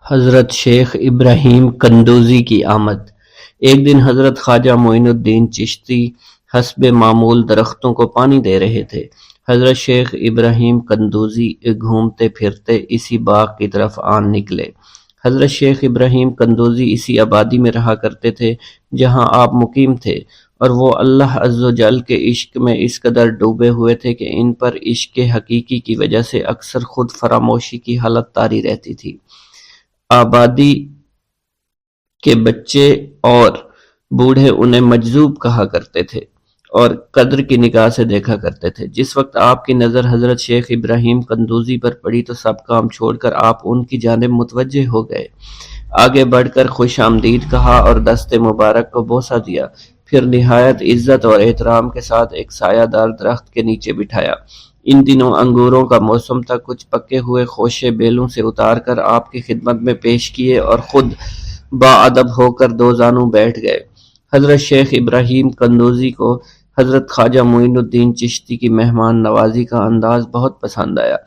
حضرت شیخ ابراہیم قندوزی کی آمد۔ ایک دن حضرت خواجہ معین الدین چشتی حسب معمول درختوں کو پانی دے رہے تھے۔ حضرت شیخ ابراہیم قندوزی گھومتے پھرتے اسی باغ کی طرف آن نکلے۔ حضرت شیخ ابراہیم قندوزی اسی آبادی میں رہا کرتے تھے جہاں آپ مقیم تھے، اور وہ اللہ عز و جل کے عشق میں اس قدر ڈوبے ہوئے تھے کہ ان پر عشق حقیقی کی وجہ سے اکثر خود فراموشی کی حالت طاری رہتی تھی۔ آبادی کے بچے اور بوڑھے انہیں مجذوب کہا کرتے تھے اور قدر کی نگاہ سے دیکھا کرتے تھے۔ جس وقت آپ کی نظر حضرت شیخ ابراہیم قندوزی پر پڑی تو سب کام چھوڑ کر آپ ان کی جانب متوجہ ہو گئے۔ آگے بڑھ کر خوش آمدید کہا اور دست مبارک کو بوسہ دیا، پھر نہایت عزت اور احترام کے ساتھ ایک سایہ دار درخت کے نیچے بٹھایا۔ ان دنوں انگوروں کا موسم تھا، کچھ پکے ہوئے خوشے بیلوں سے اتار کر آپ کی خدمت میں پیش کیے اور خود باادب ہو کر دو زانوں بیٹھ گئے۔ حضرت شیخ ابراہیم قندوزی کو حضرت خواجہ معین الدین چشتی کی مہمان نوازی کا انداز بہت پسند آیا۔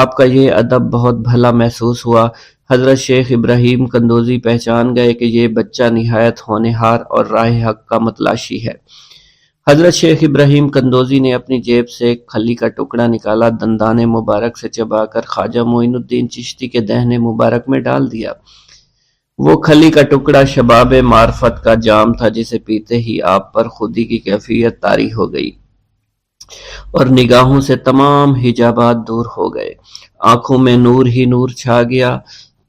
آپ کا یہ ادب بہت بھلا محسوس ہوا۔ حضرت شیخ ابراہیم قندوزی پہچان گئے کہ یہ بچہ نہایت ہونہار اور راہ حق کا متلاشی ہے۔ حضرت شیخ ابراہیم قندوزی نے اپنی جیب سے ایک کھلی کا ٹکڑا نکالا، دندان مبارک سے چبا کر خواجہ معین الدین چشتی کے دہنے مبارک میں ڈال دیا۔ وہ کھلی کا ٹکڑا شباب معرفت کا جام تھا جسے پیتے ہی آپ پر خودی کی کیفیت طاری ہو گئی اور نگاہوں سے تمام حجابات دور ہو گئے۔ آنکھوں میں نور ہی نور چھا گیا،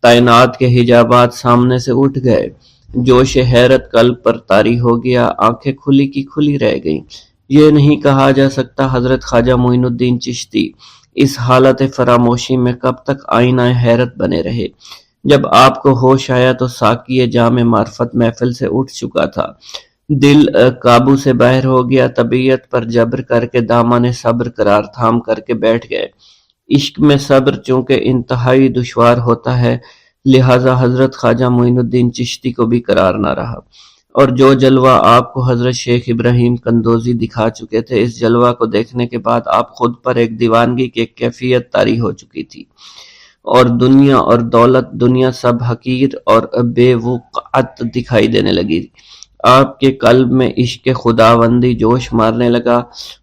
تعینات کے حجابات سامنے سے اٹھ گئے، جوش حیرت قلب پر طاری ہو گیا، آنکھیں کھلی کی کھلی رہ گئیں۔ یہ نہیں کہا جا سکتا حضرت خواجہ معین الدین چشتی اس حالت فراموشی میں کب تک آئینہ حیرت بنے رہے۔ جب آپ کو ہوش آیا تو ساقی جام معرفت محفل سے اٹھ چکا تھا، دل قابو سے باہر ہو گیا، طبیعت پر جبر کر کے دامن صبر قرار تھام کر کے بیٹھ گئے۔ عشق میں صبر چونکہ انتہائی دشوار ہوتا ہے، لہٰذا حضرت خواجہ معین الدین چشتی کو بھی قرار نہ رہا، اور جو جلوہ آپ کو حضرت شیخ ابراہیم قندوزی دکھا چکے تھے، اس جلوہ کو دیکھنے کے بعد آپ خود پر ایک دیوانگی کی ایک کیفیت طاری ہو چکی تھی، اور دنیا اور دولت، دنیا سب حقیر اور بے وقعت دکھائی دینے لگی۔ آپ کے قلب میں عشق خداوندی جوش مارنے لگا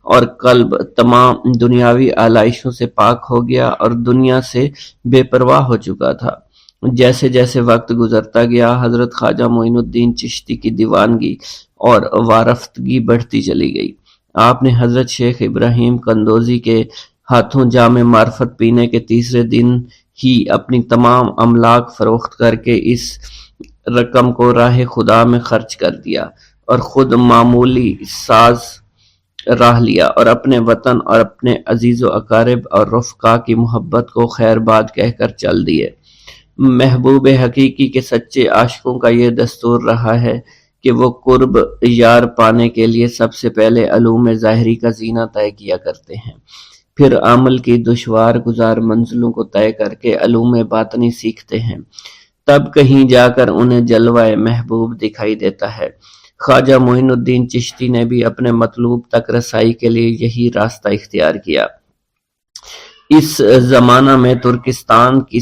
اور قلب تمام دنیاوی آلائشوں سے پاک ہو گیا اور دنیا سے بے پرواہ ہو چکا تھا۔ جیسے جیسے وقت گزرتا گیا، حضرت خواجہ معین الدین چشتی کی دیوانگی اور وارفتگی بڑھتی چلی گئی۔ آپ نے حضرت شیخ ابراہیم قندوزی کے ہاتھوں جام معرفت پینے کے تیسرے دن ہی اپنی تمام املاک فروخت کر کے اس رقم کو راہ خدا میں خرچ کر دیا اور خود معمولی ساز راہ لیا اور اپنے وطن اور اپنے عزیز و اقارب اور رفقا کی محبت کو خیر باد کہہ کر چل دیے۔ محبوب حقیقی کے سچے عاشقوں کا یہ دستور رہا ہے کہ وہ قرب یار پانے کے لیے سب سے پہلے علوم ظاہری کا زینہ طے کیا کرتے ہیں، پھر عمل کی دشوار گزار منزلوں کو طے کر کے علوم باطنی سیکھتے ہیں، تب کہیں جا کر انہیں جلوہ محبوب دکھائی دیتا ہے۔ خواجہ معین الدین چشتی نے بھی اپنے مطلوب تک رسائی کے لیے یہی راستہ اختیار کیا۔ اس زمانہ میں ترکستان کی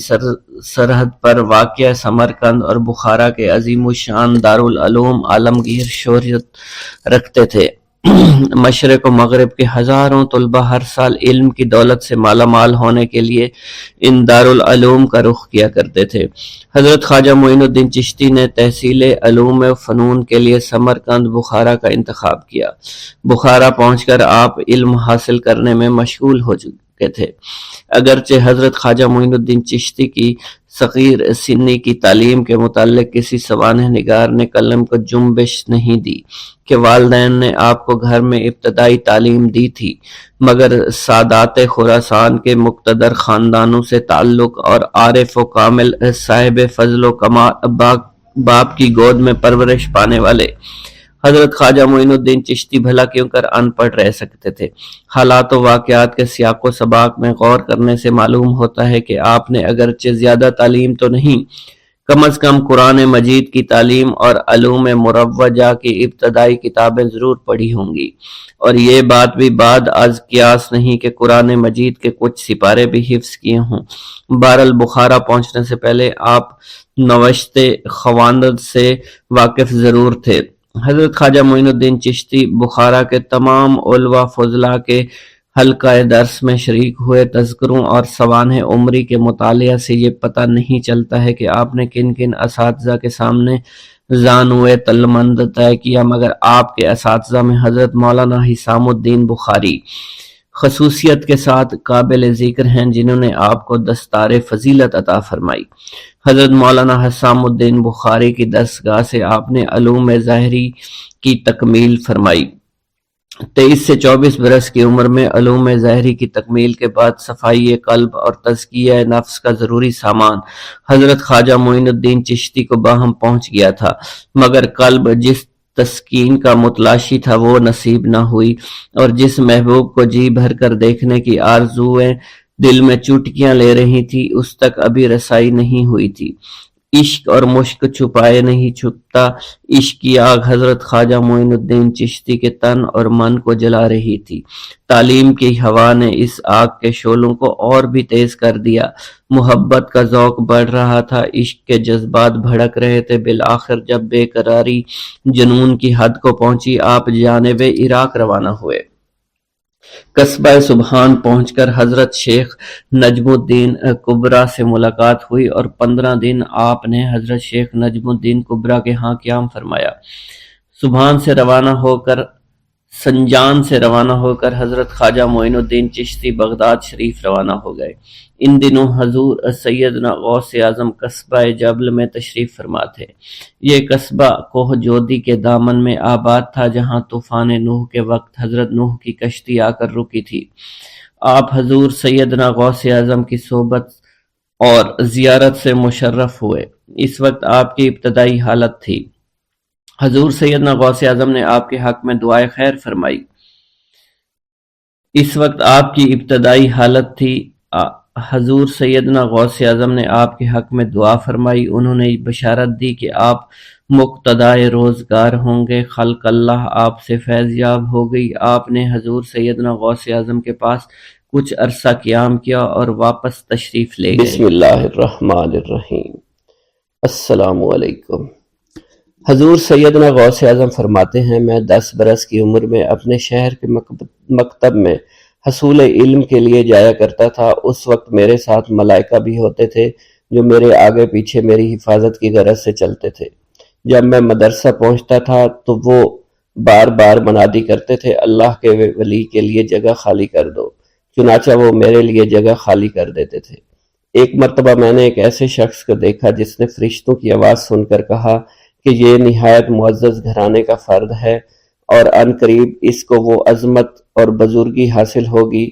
سرحد پر واقع سمرقند اور بخارا کے عظیم الشان دارالعلوم عالمگیر شہرت رکھتے تھے۔ مشرق و مغرب کے ہزاروں طلبہ ہر سال علم کی دولت سے مالا مال ہونے کے لیے ان دارالعلوم کا رخ کیا کرتے تھے۔ حضرت خواجہ معین الدین چشتی نے تحصیل علوم و فنون کے لیے سمرقند بخارا کا انتخاب کیا۔ بخارا پہنچ کر آپ علم حاصل کرنے میں مشغول ہو چکے تھے، اگرچہ حضرت خواجہ معین الدین چشتی کی صغیر سنی کی تعلیم کے متعلق کسی سوانح نگار نے قلم کو جنبش نہیں دی کہ والدین نے آپ کو گھر میں ابتدائی تعلیم دی تھی، مگر سادات خراسان کے مقتدر خاندانوں سے تعلق اور عارف و کامل صاحب فضل و کمال باپ کی گود میں پرورش پانے والے حضرت خواجہ معین الدین چشتی بھلا کیوں کر ان پڑھ رہ سکتے تھے۔ حالات و واقعات کے سیاق و سباق میں غور کرنے سے معلوم ہوتا ہے کہ آپ نے اگرچہ زیادہ تعلیم تو نہیں، کم از کم قرآن مجید کی تعلیم اور علوم مروجہ کی ابتدائی کتابیں ضرور پڑھی ہوں گی، اور یہ بات بھی بعد از قیاس نہیں کہ قرآن مجید کے کچھ سپارے بھی حفظ کیے ہوں۔ بہرحال بخارا پہنچنے سے پہلے آپ نوشت خواندند سے واقف ضرور تھے۔ حضرت خواجہ معین الدین چشتی بخارا کے تمام علماء فضلاء کے حلقہ درس میں شریک ہوئے۔ تذکروں اور سوانح عمری کے مطالعہ سے یہ پتہ نہیں چلتا ہے کہ آپ نے کن کن اساتذہ کے سامنے زانوئے تلمند طے کیا، مگر آپ کے اساتذہ میں حضرت مولانا حسام الدین بخاری خصوصیت کے ساتھ قابل ذکر ہیں، جنہوں نے آپ کو دستار فضیلت عطا فرمائی۔ حضرت مولانا حسام الدین بخاری کی دستگاہ سے آپ نے علوم ظاہری کی تکمیل فرمائی۔ 23 سے 24 برس کی عمر میں علوم ظاہری کی تکمیل کے بعد صفائی قلب اور تزکیہ نفس کا ضروری سامان حضرت خواجہ معین الدین چشتی کو باہم پہنچ گیا تھا، مگر قلب جس تسکین کا متلاشی تھا وہ نصیب نہ ہوئی، اور جس محبوب کو جی بھر کر دیکھنے کی آرزویں دل میں چوٹکیاں لے رہی تھی اس تک ابھی رسائی نہیں ہوئی تھی۔ عشق اور مشک چھپائے نہیں چھپتا، عشق کی آگ حضرت خواجہ معین الدین چشتی کے تن اور من کو جلا رہی تھی۔ تعلیم کی ہوا نے اس آگ کے شعلوں کو اور بھی تیز کر دیا، محبت کا ذوق بڑھ رہا تھا، عشق کے جذبات بھڑک رہے تھے۔ بالآخر جب بے قراری جنون کی حد کو پہنچی، آپ جانب عراق روانہ ہوئے۔ قصبہ سبحان پہنچ کر حضرت شیخ نجم الدین کبرا سے ملاقات ہوئی، اور 15 دن آپ نے حضرت شیخ نجم الدین کبرا کے ہاں قیام فرمایا۔ سبحان سے روانہ ہو کر حضرت خواجہ معین الدین چشتی بغداد شریف روانہ ہو گئے۔ ان دنوں حضور سیدنا غوث اعظم قصبہ جبل میں تشریف فرما تھے۔ یہ قصبہ کوہ جودی کے دامن میں آباد تھا، جہاں طوفان نوح کے وقت حضرت نوح کی کشتی آ کر رکی تھی۔ آپ حضور سیدنا غوث اعظم کی صحبت اور زیارت سے مشرف ہوئے۔ اس وقت آپ کی ابتدائی حالت تھی۔ حضور سیدنا غوث اعظم نے آپ کے حق میں دعائے خیر فرمائی۔ اس وقت آپ کی ابتدائی حالت تھی۔ حضور سیدنا غوث اعظم نے آپ کے حق میں دعا فرمائی۔ انہوں نے بشارت دی کہ آپ مقتدائے روزگار ہوں گے۔ خلق اللہ آپ سے فیض یاب ہو گئی۔ آپ نے حضور سیدنا غوث اعظم کے پاس کچھ عرصہ قیام کیا اور واپس تشریف لے گئے۔ بسم اللہ الرحمن الرحیم۔ السلام علیکم۔ حضور سیدنا غوث اعظم فرماتے ہیں، میں 10 برس کی عمر میں اپنے شہر کے مکتب میں حصول علم کے لیے جایا کرتا تھا۔ اس وقت میرے ساتھ ملائکہ بھی ہوتے تھے جو میرے آگے پیچھے میری حفاظت کی غرض سے چلتے تھے۔ جب میں مدرسہ پہنچتا تھا تو وہ بار بار منادی کرتے تھے، اللہ کے ولی کے لیے جگہ خالی کر دو، چنانچہ وہ میرے لیے جگہ خالی کر دیتے تھے۔ ایک مرتبہ میں نے ایک ایسے شخص کو دیکھا جس نے فرشتوں کی آواز سن کر کہا کہ یہ نہایت معزز گھرانے کا فرد ہے، اور عن قریب اس کو وہ عظمت اور بزرگی حاصل ہوگی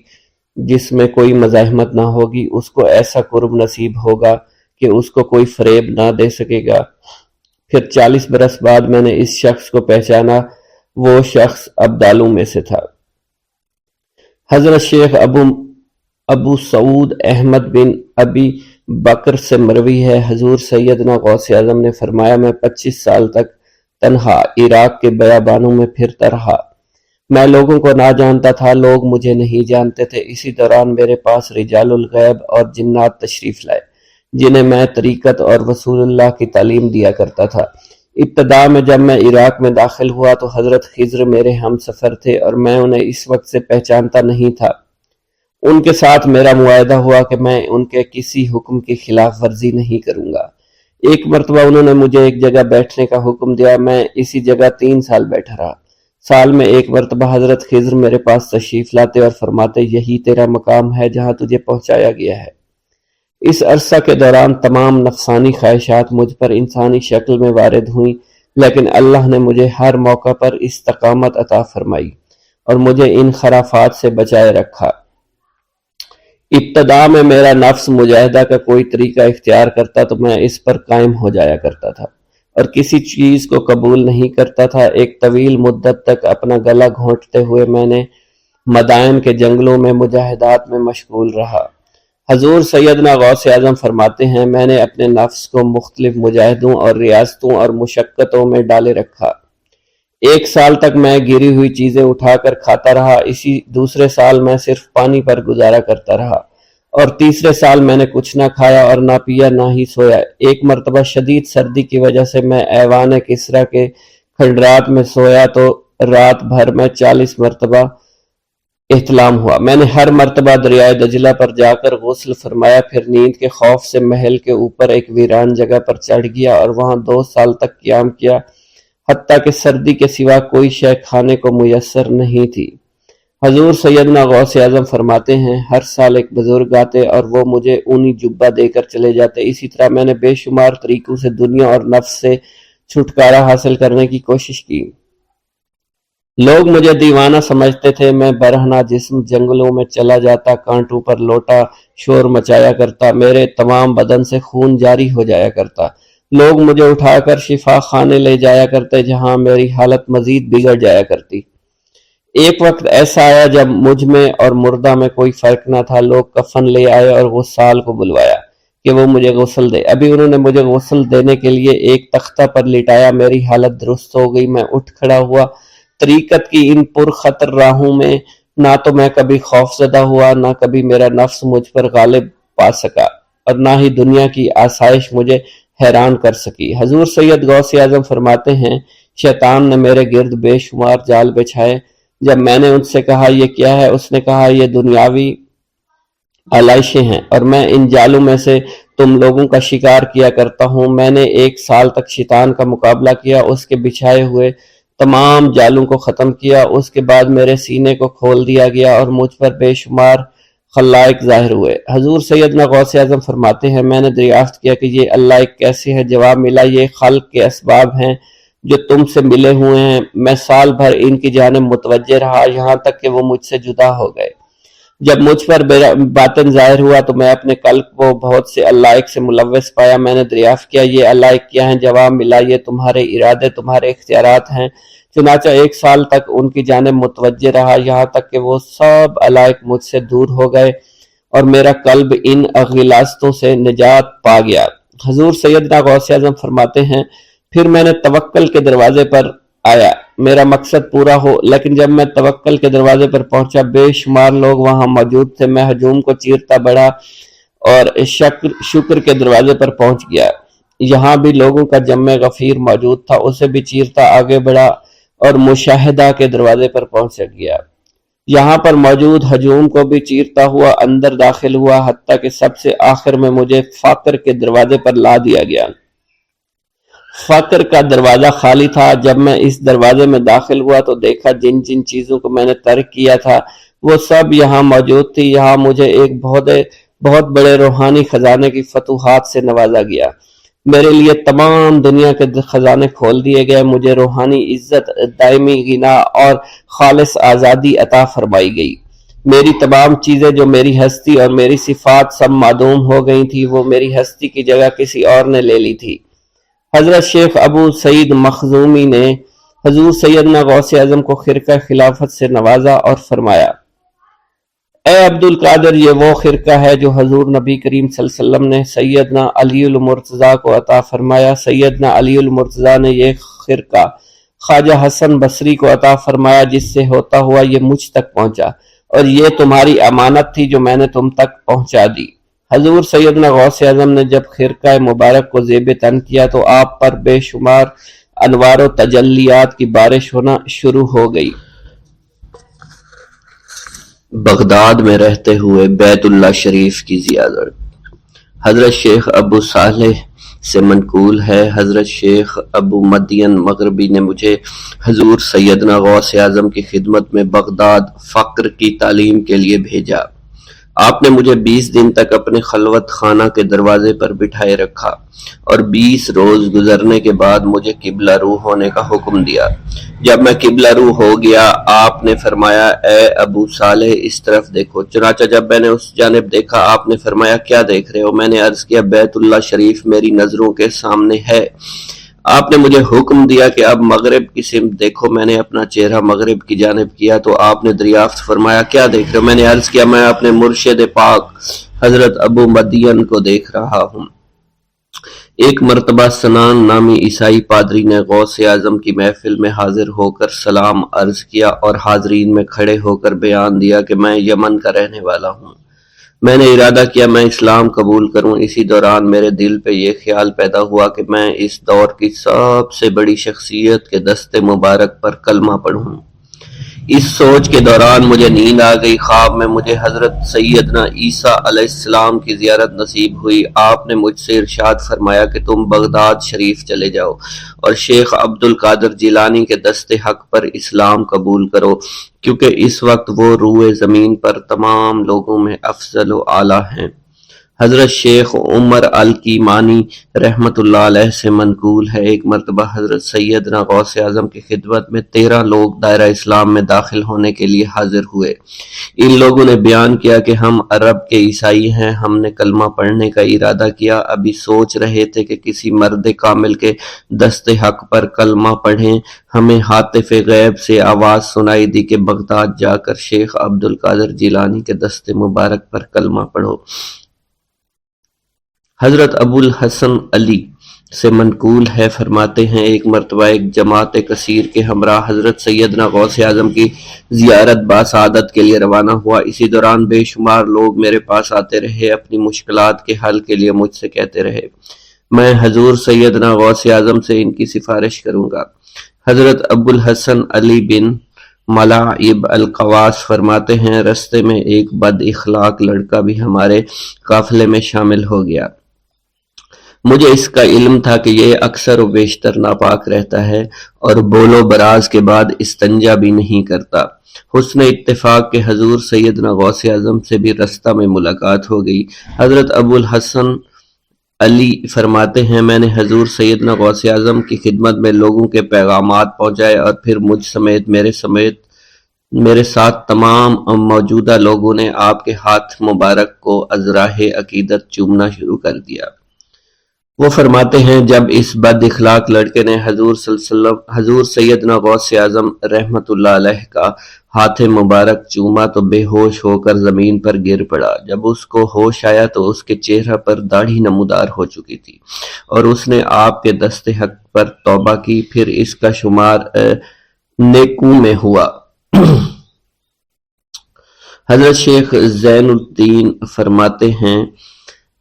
جس میں کوئی مزاحمت نہ ہوگی۔ اس کو ایسا قرب نصیب ہوگا کہ اس کو کوئی فریب نہ دے سکے گا۔ پھر 40 برس بعد میں نے اس شخص کو پہچانا، وہ شخص ابدالوں میں سے تھا۔ حضرت شیخ ابو سعود احمد بن ابی بکر سے مروی ہے، حضور سیدنا غوث اعظم نے فرمایا، میں 25 سال تک تنہا عراق کے بیابانوں میں پھرتا رہا۔ میں لوگوں کو نہ جانتا تھا، لوگ مجھے نہیں جانتے تھے۔ اسی دوران میرے پاس رجال الغیب اور جنات تشریف لائے، جنہیں میں طریقت اور رسول اللہ کی تعلیم دیا کرتا تھا۔ ابتدا میں جب میں عراق میں داخل ہوا تو حضرت خضر میرے ہم سفر تھے، اور میں انہیں اس وقت سے پہچانتا نہیں تھا۔ ان کے ساتھ میرا معاہدہ ہوا کہ میں ان کے کسی حکم کی خلاف ورزی نہیں کروں گا۔ ایک مرتبہ انہوں نے مجھے ایک جگہ بیٹھنے کا حکم دیا، میں اسی جگہ 3 سال بیٹھا رہا۔ سال میں ایک مرتبہ حضرت خضر میرے پاس تشریف لاتے اور فرماتے، یہی تیرا مقام ہے جہاں تجھے پہنچایا گیا ہے۔ اس عرصہ کے دوران تمام نفسانی خواہشات مجھ پر انسانی شکل میں وارد ہوئیں، لیکن اللہ نے مجھے ہر موقع پر استقامت عطا فرمائی اور مجھے ان خرافات سے بچائے رکھا۔ ابتدا میں میرا نفس مجاہدہ کا کوئی طریقہ اختیار کرتا تو میں اس پر قائم ہو جایا کرتا تھا اور کسی چیز کو قبول نہیں کرتا تھا۔ ایک طویل مدت تک اپنا گلا گھونٹتے ہوئے میں نے مدائن کے جنگلوں میں مجاہدات میں مشغول رہا۔ حضور سیدنا غوث اعظم فرماتے ہیں میں نے اپنے نفس کو مختلف مجاہدوں اور ریاستوں اور مشقتوں میں ڈالے رکھا۔ 1 سال تک میں گری ہوئی چیزیں اٹھا کر کھاتا رہا، اسی دوسرے سال میں صرف پانی پر گزارا کرتا رہا، اور تیسرے سال میں نے کچھ نہ کھایا اور نہ پیا نہ ہی سویا۔ ایک مرتبہ شدید سردی کی وجہ سے میں ایوان کسریٰ کے کھنڈرات میں سویا تو رات بھر میں 40 مرتبہ احتلام ہوا۔ میں نے ہر مرتبہ دریائے دجلہ پر جا کر غسل فرمایا، پھر نیند کے خوف سے محل کے اوپر ایک ویران جگہ پر چڑھ گیا اور وہاں 2 سال تک قیام کیا، حتیٰ کہ سردی کے سوا کوئی شے کھانے کو میسر نہیں تھی۔ حضور سیدنا غوث اعظم فرماتے ہیں ہر سال ایک بزرگ آتے اور وہ مجھے اونی جبہ دے کر چلے جاتے۔ اسی طرح میں نے بے شمار طریقوں سے دنیا اور نفس سے چھٹکارا حاصل کرنے کی کوشش کی۔ لوگ مجھے دیوانہ سمجھتے تھے، میں برہنہ جسم جنگلوں میں چلا جاتا، کانٹوں پر لوٹا شور مچایا کرتا، میرے تمام بدن سے خون جاری ہو جایا کرتا۔ لوگ مجھے اٹھا کر شفا خانے لے جایا کرتے جہاں میری حالت مزید بگڑ جایا کرتی۔ ایک وقت ایسا آیا جب مجھ میں اور مردہ میں کوئی فرق نہ تھا۔ لوگ کفن لے آئے اور غسال کو بلوایا کہ وہ مجھے غسل دے۔ ابھی انہوں نے مجھے غسل دینے کے لیے ایک تختہ پر لٹایا، میری حالت درست ہو گئی، میں اٹھ کھڑا ہوا۔ طریقت کی ان پرخطر راہوں میں نہ تو میں کبھی خوف زدہ ہوا، نہ کبھی میرا نفس مجھ پر غالب پا سکا، اور نہ ہی دنیا کی آسائش مجھے حیران کر سکی۔ حضور سید غوث اعظم فرماتے ہیں شیطان نے میرے گرد بے شمار جال بچھائے۔ جب میں نے ان سے کہا یہ کیا ہے، اس نے کہا یہ دنیاوی آلائشیں ہیں اور میں ان جالوں میں سے تم لوگوں کا شکار کیا کرتا ہوں۔ میں نے 1 سال تک شیطان کا مقابلہ کیا، اس کے بچھائے ہوئے تمام جالوں کو ختم کیا۔ اس کے بعد میرے سینے کو کھول دیا گیا اور مجھ پر بے شمار خلائق ظاہر ہوئے۔ حضور سیدنا غوث اعظم فرماتے ہیں میں نے دریافت کیا کہ یہ اللہ ایک کیسے ہے؟ جواب ملا یہ خلق کے اسباب ہیں جو تم سے ملے ہوئے ہیں۔ میں سال بھر ان کی جانب متوجہ رہا یہاں تک کہ وہ مجھ سے جدا ہو گئے۔ جب مجھ پر باطن ظاہر ہوا تو میں اپنے قلب کو بہت سے علائق سے ملوث پایا۔ میں نے دریافت کیا یہ علائق کیا ہیں؟ جواب ملا یہ تمہارے ارادے، تمہارے اختیارات ہیں۔ چنانچہ 1 سال تک ان کی جانب متوجہ رہا یہاں تک کہ وہ سب علائق مجھ سے دور ہو گئے اور میرا قلب ان غلاظتوں سے نجات پا گیا۔ حضور سیدنا غوث اعظم فرماتے ہیں پھر میں نے توکل کے دروازے پر آیا میرا مقصد پورا ہو، لیکن جب میں توکل کے دروازے پر پہنچا بے شمار لوگ وہاں موجود تھے۔ میں ہجوم کو چیرتا بڑھا اور شکر کے دروازے پر پہنچ گیا، یہاں بھی لوگوں کا جمع غفیر موجود تھا، اسے بھی چیرتا آگے بڑھا اور مشاہدہ کے دروازے پر پہنچ گیا، یہاں پر موجود ہجوم کو بھی چیرتا ہوا اندر داخل ہوا، حتیٰ کہ سب سے آخر میں مجھے فقر کے دروازے پر لا دیا گیا۔ فقر کا دروازہ خالی تھا۔ جب میں اس دروازے میں داخل ہوا تو دیکھا جن جن چیزوں کو میں نے ترک کیا تھا وہ سب یہاں موجود تھی۔ یہاں مجھے ایک بہت بڑے روحانی خزانے کی فتوحات سے نوازا گیا، میرے لیے تمام دنیا کے خزانے کھول دیے گئے، مجھے روحانی عزت، دائمی غنا اور خالص آزادی عطا فرمائی گئی۔ میری تمام چیزیں جو میری ہستی اور میری صفات سب معدوم ہو گئی تھی، وہ میری ہستی کی جگہ کسی اور نے لے لی تھی۔ حضرت شیخ ابو سعید مخزومی نے حضور سیدنا غوث اعظم کو خرقہ خلافت سے نوازا اور فرمایا اے عبد القادر یہ وہ خرقہ ہے جو حضور نبی کریم صلی اللہ علیہ وسلم نے سیدنا علی المرتضیٰ کو عطا فرمایا۔ سیدنا علی المرتضیٰ نے یہ خرقہ خواجہ حسن بصری کو عطا فرمایا، جس سے ہوتا ہوا یہ مجھ تک پہنچا، اور یہ تمہاری امانت تھی جو میں نے تم تک پہنچا دی۔ حضور سیدنا غوث اعظم نے جب خرقہ مبارک کو زیب تن کیا تو آپ پر بے شمار انوار و تجلیات کی بارش ہونا شروع ہو گئی۔ بغداد میں رہتے ہوئے بیت اللہ شریف کی زیارت۔ حضرت شیخ ابو صالح سے منقول ہے حضرت شیخ ابو مدین مغربی نے مجھے حضور سیدنا غوث اعظم کی خدمت میں بغداد فقر کی تعلیم کے لیے بھیجا۔ آپ نے مجھے 20 دن تک اپنے خلوت خانہ کے دروازے پر بٹھائے رکھا اور 20 روز گزرنے کے بعد مجھے قبلہ رو ہونے کا حکم دیا۔ جب میں قبلہ رو ہو گیا آپ نے فرمایا اے ابو صالح اس طرف دیکھو۔ چنانچہ جب میں نے اس جانب دیکھا آپ نے فرمایا کیا دیکھ رہے ہو؟ میں نے عرض کیا بیت اللہ شریف میری نظروں کے سامنے ہے۔ آپ نے مجھے حکم دیا کہ اب مغرب کی سمت دیکھو۔ میں نے اپنا چہرہ مغرب کی جانب کیا تو آپ نے دریافت فرمایا کیا دیکھ رہے ہو؟ میں نے عرض کیا میں اپنے مرشد پاک حضرت ابو مدین کو دیکھ رہا ہوں۔ ایک مرتبہ سنان نامی عیسائی پادری نے غوث اعظم کی محفل میں حاضر ہو کر سلام عرض کیا اور حاضرین میں کھڑے ہو کر بیان دیا کہ میں یمن کا رہنے والا ہوں۔ میں نے ارادہ کیا میں اسلام قبول کروں۔ اسی دوران میرے دل پہ یہ خیال پیدا ہوا کہ میں اس دور کی سب سے بڑی شخصیت کے دست مبارک پر کلمہ پڑھوں۔ اس سوچ کے دوران مجھے نیند آ گئی۔ خواب میں مجھے حضرت سیدنا عیسیٰ علیہ السلام کی زیارت نصیب ہوئی۔ آپ نے مجھ سے ارشاد فرمایا کہ تم بغداد شریف چلے جاؤ اور شیخ عبد القادر جیلانی کے دست حق پر اسلام قبول کرو، کیونکہ اس وقت وہ روئے زمین پر تمام لوگوں میں افضل و اعلیٰ ہیں۔ حضرت شیخ عمر الکیمانی رحمۃ اللہ علیہ سے منقول ہے، ایک مرتبہ حضرت سیدنا غوث اعظم کی خدمت میں 13 لوگ دائرہ اسلام میں داخل ہونے کے لیے حاضر ہوئے۔ ان لوگوں نے بیان کیا کہ ہم عرب کے عیسائی ہیں، ہم نے کلمہ پڑھنے کا ارادہ کیا، ابھی سوچ رہے تھے کہ کسی مرد کامل کے دست حق پر کلمہ پڑھیں۔ ہمیں ہاتف غیب سے آواز سنائی دی کہ بغداد جا کر شیخ عبد القادر جیلانی کے دست مبارک پر کلمہ پڑھو۔ حضرت ابو الحسن علی سے منقول ہے، فرماتے ہیں ایک مرتبہ ایک جماعت کثیر کے ہمراہ حضرت سیدنا غوث اعظم کی زیارت باسعادت کے لیے روانہ ہوا۔ اسی دوران بے شمار لوگ میرے پاس آتے رہے، اپنی مشکلات کے حل کے لیے مجھ سے کہتے رہے میں حضور سیدنا غوث اعظم سے ان کی سفارش کروں گا۔ حضرت ابو الحسن علی بن ملاعب القواس فرماتے ہیں رستے میں ایک بد اخلاق لڑکا بھی ہمارے قافلے میں شامل ہو گیا۔ مجھے اس کا علم تھا کہ یہ اکثر و بیشتر ناپاک رہتا ہے اور بول و براز کے بعد استنجا بھی نہیں کرتا۔ حسن اتفاق کے حضور سیدنا غوث اعظم سے بھی رستہ میں ملاقات ہو گئی۔ حضرت ابو الحسن علی فرماتے ہیں میں نے حضور سیدنا غوث اعظم کی خدمت میں لوگوں کے پیغامات پہنچائے اور پھر مجھ سمیت میرے ساتھ تمام موجودہ لوگوں نے آپ کے ہاتھ مبارک کو ازراہ عقیدت چومنا شروع کر دیا۔ وہ فرماتے ہیں جب اس بد اخلاق لڑکے نے حضور سیدنا غوث اعظم رحمت اللہ علیہ کا ہاتھ مبارک چوما تو بے ہوش ہو کر زمین پر گر پڑا۔ جب اس کو ہوش آیا تو اس کے چہرہ پر داڑھی نمودار ہو چکی تھی اور اس نے آپ کے دست حق پر توبہ کی، پھر اس کا شمار نیکوں میں ہوا۔ حضرت شیخ زین الدین فرماتے ہیں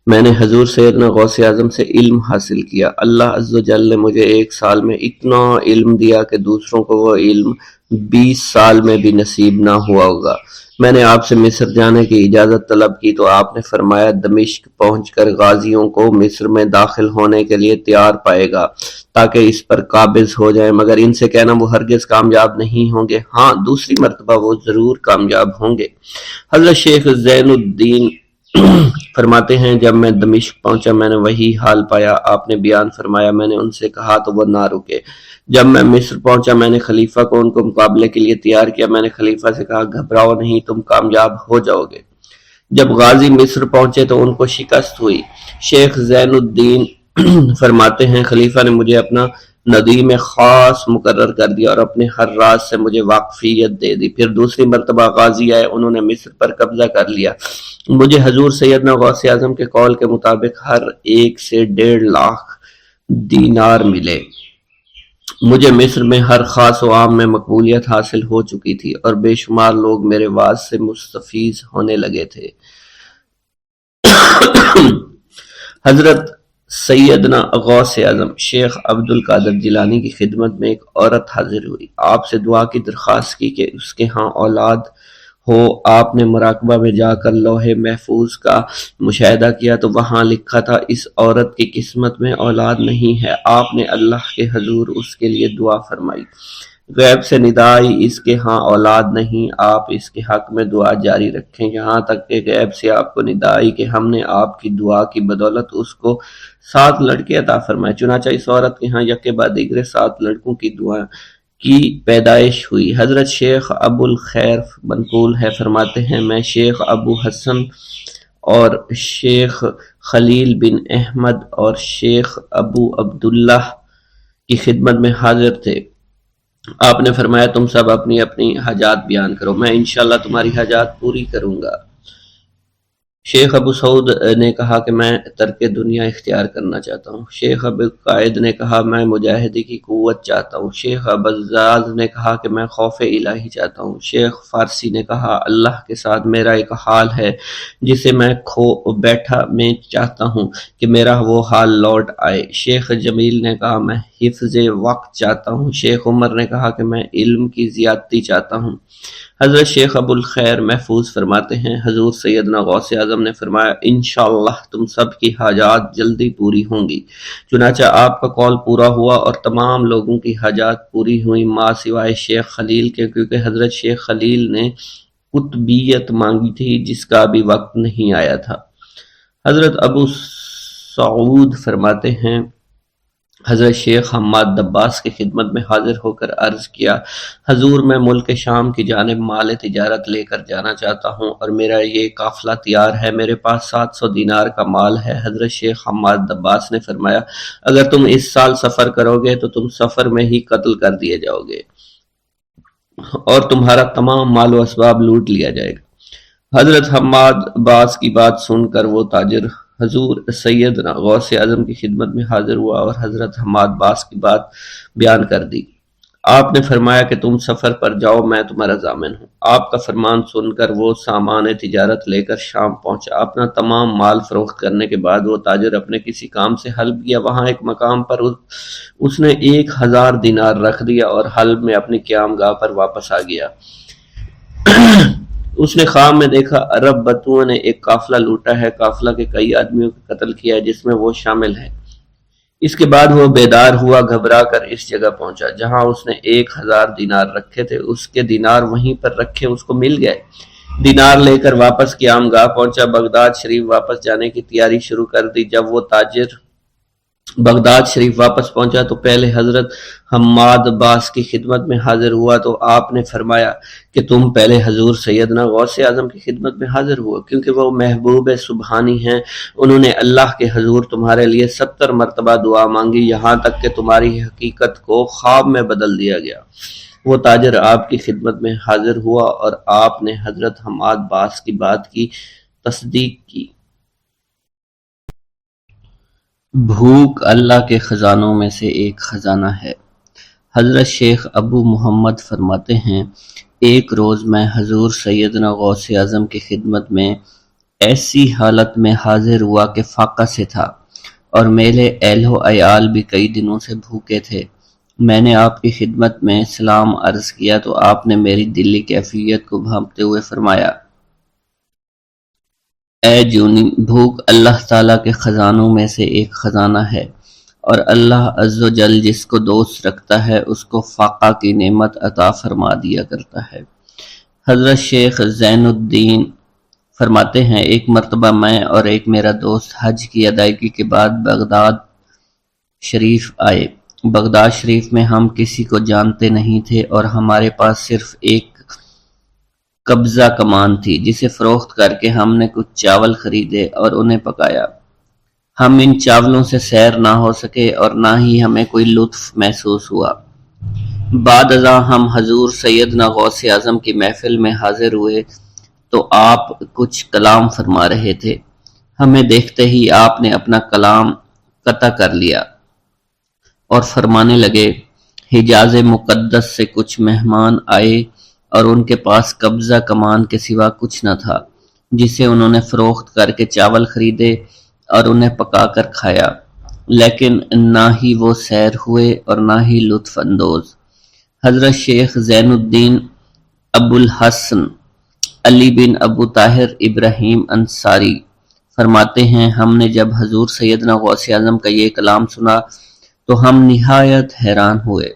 میں نے حضور سیدنا غوث اعظم سے علم حاصل کیا۔ اللہ عز و جل نے مجھے 1 سال میں اتنا علم دیا کہ دوسروں کو وہ علم 20 سال میں بھی نصیب نہ ہوا ہوگا۔ میں نے آپ سے مصر جانے کی اجازت طلب کی تو آپ نے فرمایا دمشق پہنچ کر غازیوں کو مصر میں داخل ہونے کے لیے تیار پائے گا تاکہ اس پر قابض ہو جائیں، مگر ان سے کہنا وہ ہرگز کامیاب نہیں ہوں گے، ہاں دوسری مرتبہ وہ ضرور کامیاب ہوں گے۔ حضرت شیخ زین الدین فرماتے ہیں جب میں دمشق پہنچا میں نے وہی حال پایا، آپ نے بیان فرمایا میں نے ان سے کہا تو وہ نہ رکے۔ جب میں مصر پہنچا میں نے خلیفہ کو ان کو مقابلے کے لیے تیار کیا، میں نے خلیفہ سے کہا گھبراؤ نہیں، تم کامیاب ہو جاؤ گے۔ جب غازی مصر پہنچے تو ان کو شکست ہوئی۔ شیخ زین الدین فرماتے ہیں خلیفہ نے مجھے اپنا ندیم خاص مقرر کر دیا اور اپنے ہر راز سے مجھے واقفیت دے دی۔ پھر دوسری مرتبہ غازی آئے، انہوں نے مصر پر قبضہ کر لیا۔ مجھے حضور سیدنا غوث اعظم کے قول کے مطابق ہر ایک سے 1.5 لاکھ دینار ملے۔ مجھے مصر میں ہر خاص و عام میں مقبولیت حاصل ہو چکی تھی اور بے شمار لوگ میرے وعظ سے مستفیض ہونے لگے تھے۔ حضرت سیدنا غوث اعظم شیخ عبد القادر جیلانی کی خدمت میں ایک عورت حاضر ہوئی، آپ سے دعا کی درخواست کی کہ اس کے ہاں اولاد ہو۔ آپ نے مراقبہ میں جا کر لوح محفوظ کا مشاہدہ کیا تو وہاں لکھا تھا اس عورت کی قسمت میں اولاد نہیں ہے۔ آپ نے اللہ کے حضور اس کے لیے دعا فرمائی، غیب سے ندا آئی اس کے ہاں اولاد نہیں، آپ اس کے حق میں دعا جاری رکھیں، یہاں تک کہ غیب سے آپ کو ندا آئی کہ ہم نے آپ کی دعا کی بدولت اس کو 7 لڑکے عطا فرمائے۔ چنانچہ اس عورت کے ہاں یکے بعد دیگرے 7 لڑکوں کی دعا کی پیدائش ہوئی۔ حضرت شیخ ابو الخیر منقول ہے، فرماتے ہیں میں شیخ ابو حسن اور شیخ خلیل بن احمد اور شیخ ابو عبداللہ کی خدمت میں حاضر تھے۔ آپ نے فرمایا تم سب اپنی اپنی حاجات بیان کرو، میں انشاءاللہ تمہاری حاجات پوری کروں گا۔ شیخ ابو سعود نے کہا کہ میں ترک دنیا اختیار کرنا چاہتا ہوں۔ شیخ ابو قائد نے کہا میں مجاہدی کی قوت چاہتا ہوں۔ شیخ ابوالزاز نے کہا کہ میں خوف الہی چاہتا ہوں۔ شیخ فارسی نے کہا اللہ کے ساتھ میرا ایک حال ہے جسے میں کھو بیٹھا میں چاہتا ہوں کہ میرا وہ حال لوٹ آئے۔ شیخ جمیل نے کہا میں حفظ وقت چاہتا ہوں۔ شیخ عمر نے کہا کہ میں علم کی زیادتی چاہتا ہوں۔ حضرت شیخ ابو الخیر محفوظ فرماتے ہیں حضور سیدنا غوث اعظم نے فرمایا انشاءاللہ تم سب کی حاجات جلدی پوری ہوں گی۔ چنانچہ آپ کا قول پورا ہوا اور تمام لوگوں کی حاجات پوری ہوئی ماں سوائے شیخ خلیل کے، کیونکہ حضرت شیخ خلیل نے قطبیت مانگی تھی جس کا ابھی وقت نہیں آیا تھا۔ حضرت ابو سعود فرماتے ہیں حضرت شیخ حماد دباس کی خدمت میں حاضر ہو کر عرض کیا حضور میں ملک شام کی جانب مال تجارت لے کر جانا چاہتا ہوں اور میرا یہ قافلہ تیار ہے، میرے پاس 700 دینار کا مال ہے۔ حضرت شیخ حماد دباس نے فرمایا اگر تم اس سال سفر کرو گے تو تم سفر میں ہی قتل کر دیے جاؤ گے اور تمہارا تمام مال و اسباب لوٹ لیا جائے گا۔ حضرت حماد عباس کی بات سن کر وہ تاجر حضور سیدنا غوث اعظم کی خدمت میں حاضر ہوا اور حضرت حماد باس کی بات بیان کر دی۔ آپ نے فرمایا کہ تم سفر پر جاؤ میں تمہارا ضامن ہوں۔ آپ کا فرمان سن کر وہ سامان تجارت لے کر شام پہنچا۔ اپنا تمام مال فروخت کرنے کے بعد وہ تاجر اپنے کسی کام سے حلب گیا۔ وہاں ایک مقام پر اس نے 1000 دینار رکھ دیا اور حلب میں اپنی قیام گاہ پر واپس آ گیا۔ اس نے خواب میں دیکھا عرب بتوؤں نے ایک قافلہ لوٹا ہے، قافلہ کے کئی آدمیوں کو قتل کیا ہے جس میں وہ شامل ہے۔ اس کے بعد وہ بیدار ہوا، گھبرا کر اس جگہ پہنچا جہاں اس نے 1000 دینار رکھے تھے۔ اس کے دینار وہیں پر رکھے اس کو مل گئے۔ دینار لے کر واپس قیام گاہ پہنچا، بغداد شریف واپس جانے کی تیاری شروع کر دی۔ جب وہ تاجر بغداد شریف واپس پہنچا تو پہلے حضرت حماد باس کی خدمت میں حاضر ہوا تو آپ نے فرمایا کہ تم پہلے حضور سیدنا غوث اعظم کی خدمت میں حاضر ہوا، کیونکہ وہ محبوب سبحانی ہیں، انہوں نے اللہ کے حضور تمہارے لیے 70 مرتبہ دعا مانگی یہاں تک کہ تمہاری حقیقت کو خواب میں بدل دیا گیا۔ وہ تاجر آپ کی خدمت میں حاضر ہوا اور آپ نے حضرت حماد باس کی بات کی تصدیق کی۔ بھوک اللہ کے خزانوں میں سے ایک خزانہ ہے۔ حضرت شیخ ابو محمد فرماتے ہیں ایک روز میں حضور سیدنا غوث اعظم کی خدمت میں ایسی حالت میں حاضر ہوا کہ فاقہ سے تھا اور میرے اہل و عیال بھی کئی دنوں سے بھوکے تھے۔ میں نے آپ کی خدمت میں سلام عرض کیا تو آپ نے میری دلی کیفیت کو بھانپتے ہوئے فرمایا اے جونی، بھوک اللہ تعالیٰ کے خزانوں میں سے ایک خزانہ ہے اور اللہ عز و جل جس کو دوست رکھتا ہے اس کو فاقہ کی نعمت عطا فرما دیا کرتا ہے۔ حضرت شیخ زین الدین فرماتے ہیں ایک مرتبہ میں اور ایک میرا دوست حج کی ادائیگی کے بعد بغداد شریف آئے۔ بغداد شریف میں ہم کسی کو جانتے نہیں تھے اور ہمارے پاس صرف ایک قبضہ کمان تھی جسے فروخت کر کے ہم نے کچھ چاول خریدے اور انہیں پکایا۔ ہم ان چاولوں سے سیر نہ ہو سکے اور نہ ہی ہمیں کوئی لطف محسوس ہوا۔ بعد ازاں ہم حضور سیدنا غوث اعظم کی محفل میں حاضر ہوئے تو آپ کچھ کلام فرما رہے تھے۔ ہمیں دیکھتے ہی آپ نے اپنا کلام قطع کر لیا اور فرمانے لگے حجاز مقدس سے کچھ مہمان آئے اور ان کے پاس قبضہ کمان کے سوا کچھ نہ تھا جسے انہوں نے فروخت کر کے چاول خریدے اور انہیں پکا کر کھایا، لیکن نہ ہی وہ سیر ہوئے اور نہ ہی لطف اندوز۔ حضرت شیخ زین الدین ابو الحسن علی بن ابو طاہر ابراہیم انصاری فرماتے ہیں ہم نے جب حضور سیدنا غوث اعظم کا یہ کلام سنا تو ہم نہایت حیران ہوئے۔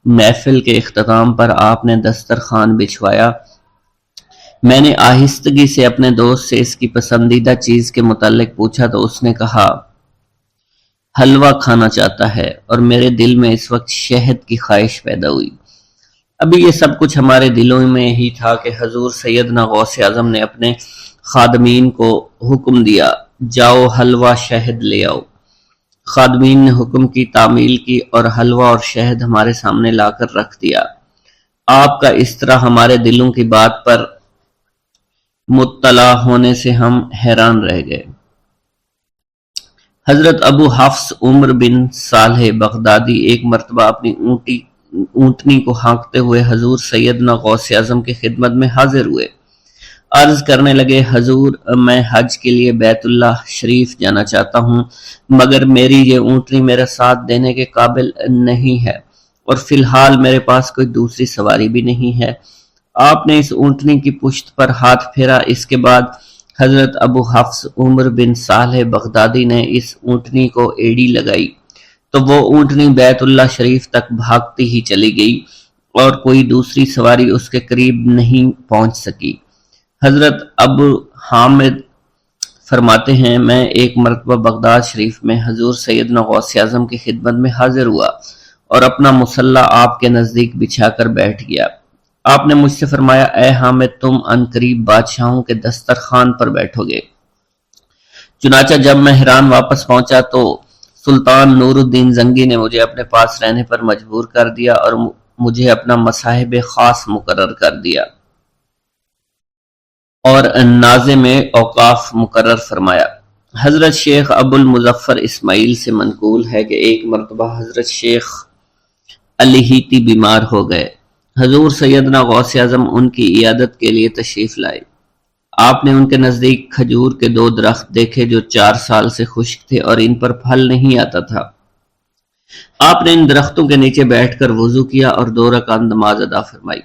محفل کے اختتام پر آپ نے دسترخوان بچھوایا۔ میں نے آہستگی سے اپنے دوست سے اس کی پسندیدہ چیز کے متعلق پوچھا تو اس نے کہا حلوہ کھانا چاہتا ہے اور میرے دل میں اس وقت شہد کی خواہش پیدا ہوئی۔ ابھی یہ سب کچھ ہمارے دلوں میں ہی تھا کہ حضور سیدنا غوث اعظم نے اپنے خادمین کو حکم دیا جاؤ حلوہ شہد لے آؤ۔ خادمین نے حکم کی، تعمیل کی اور حلوہ اور شہد ہمارے سامنے لا کر رکھ دیا۔ آپ کا اس طرح ہمارے دلوں کی بات پر مطلع ہونے سے ہم حیران رہ گئے۔ حضرت ابو حفص عمر بن صالح بغدادی ایک مرتبہ اپنی اونٹنی کو ہانکتے ہوئے حضور سیدنا غوث اعظم کی خدمت میں حاضر ہوئے۔ عرض کرنے لگے، حضور میں حج کے لیے بیت اللہ شریف جانا چاہتا ہوں، مگر میری یہ اونٹنی میرا ساتھ دینے کے قابل نہیں ہے اور فی الحال میرے پاس کوئی دوسری سواری بھی نہیں ہے۔ آپ نے اس اونٹنی کی پشت پر ہاتھ پھیرا۔ اس کے بعد حضرت ابو حفص عمر بن صالح بغدادی نے اس اونٹنی کو ایڑی لگائی تو وہ اونٹنی بیت اللہ شریف تک بھاگتی ہی چلی گئی اور کوئی دوسری سواری اس کے قریب نہیں پہنچ سکی۔ حضرت ابو حامد فرماتے ہیں، میں ایک مرتبہ بغداد شریف میں حضور سیدنا غوث اعظم کی خدمت میں حاضر ہوا اور اپنا مصلی آپ کے نزدیک بچھا کر بیٹھ گیا۔ آپ نے مجھ سے فرمایا، اے حامد، تم عنقریب بادشاہوں کے دسترخوان پر بیٹھو گے۔ چنانچہ جب میں حران واپس پہنچا تو سلطان نور الدین زنگی نے مجھے اپنے پاس رہنے پر مجبور کر دیا اور مجھے اپنا مصاحب خاص مقرر کر دیا اور ناظم اوقاف مقرر فرمایا۔ حضرت شیخ ابو المظفر اسماعیل سے منقول ہے کہ ایک مرتبہ حضرت شیخ الہیتی بیمار ہو گئے۔ حضور سیدنا غوث اعظم ان کی عیادت کے لیے تشریف لائے۔ آپ نے ان کے نزدیک کھجور کے 2 درخت دیکھے جو 4 سال سے خشک تھے اور ان پر پھل نہیں آتا تھا۔ آپ نے ان درختوں کے نیچے بیٹھ کر وضو کیا اور 2 رکعت نماز ادا فرمائی۔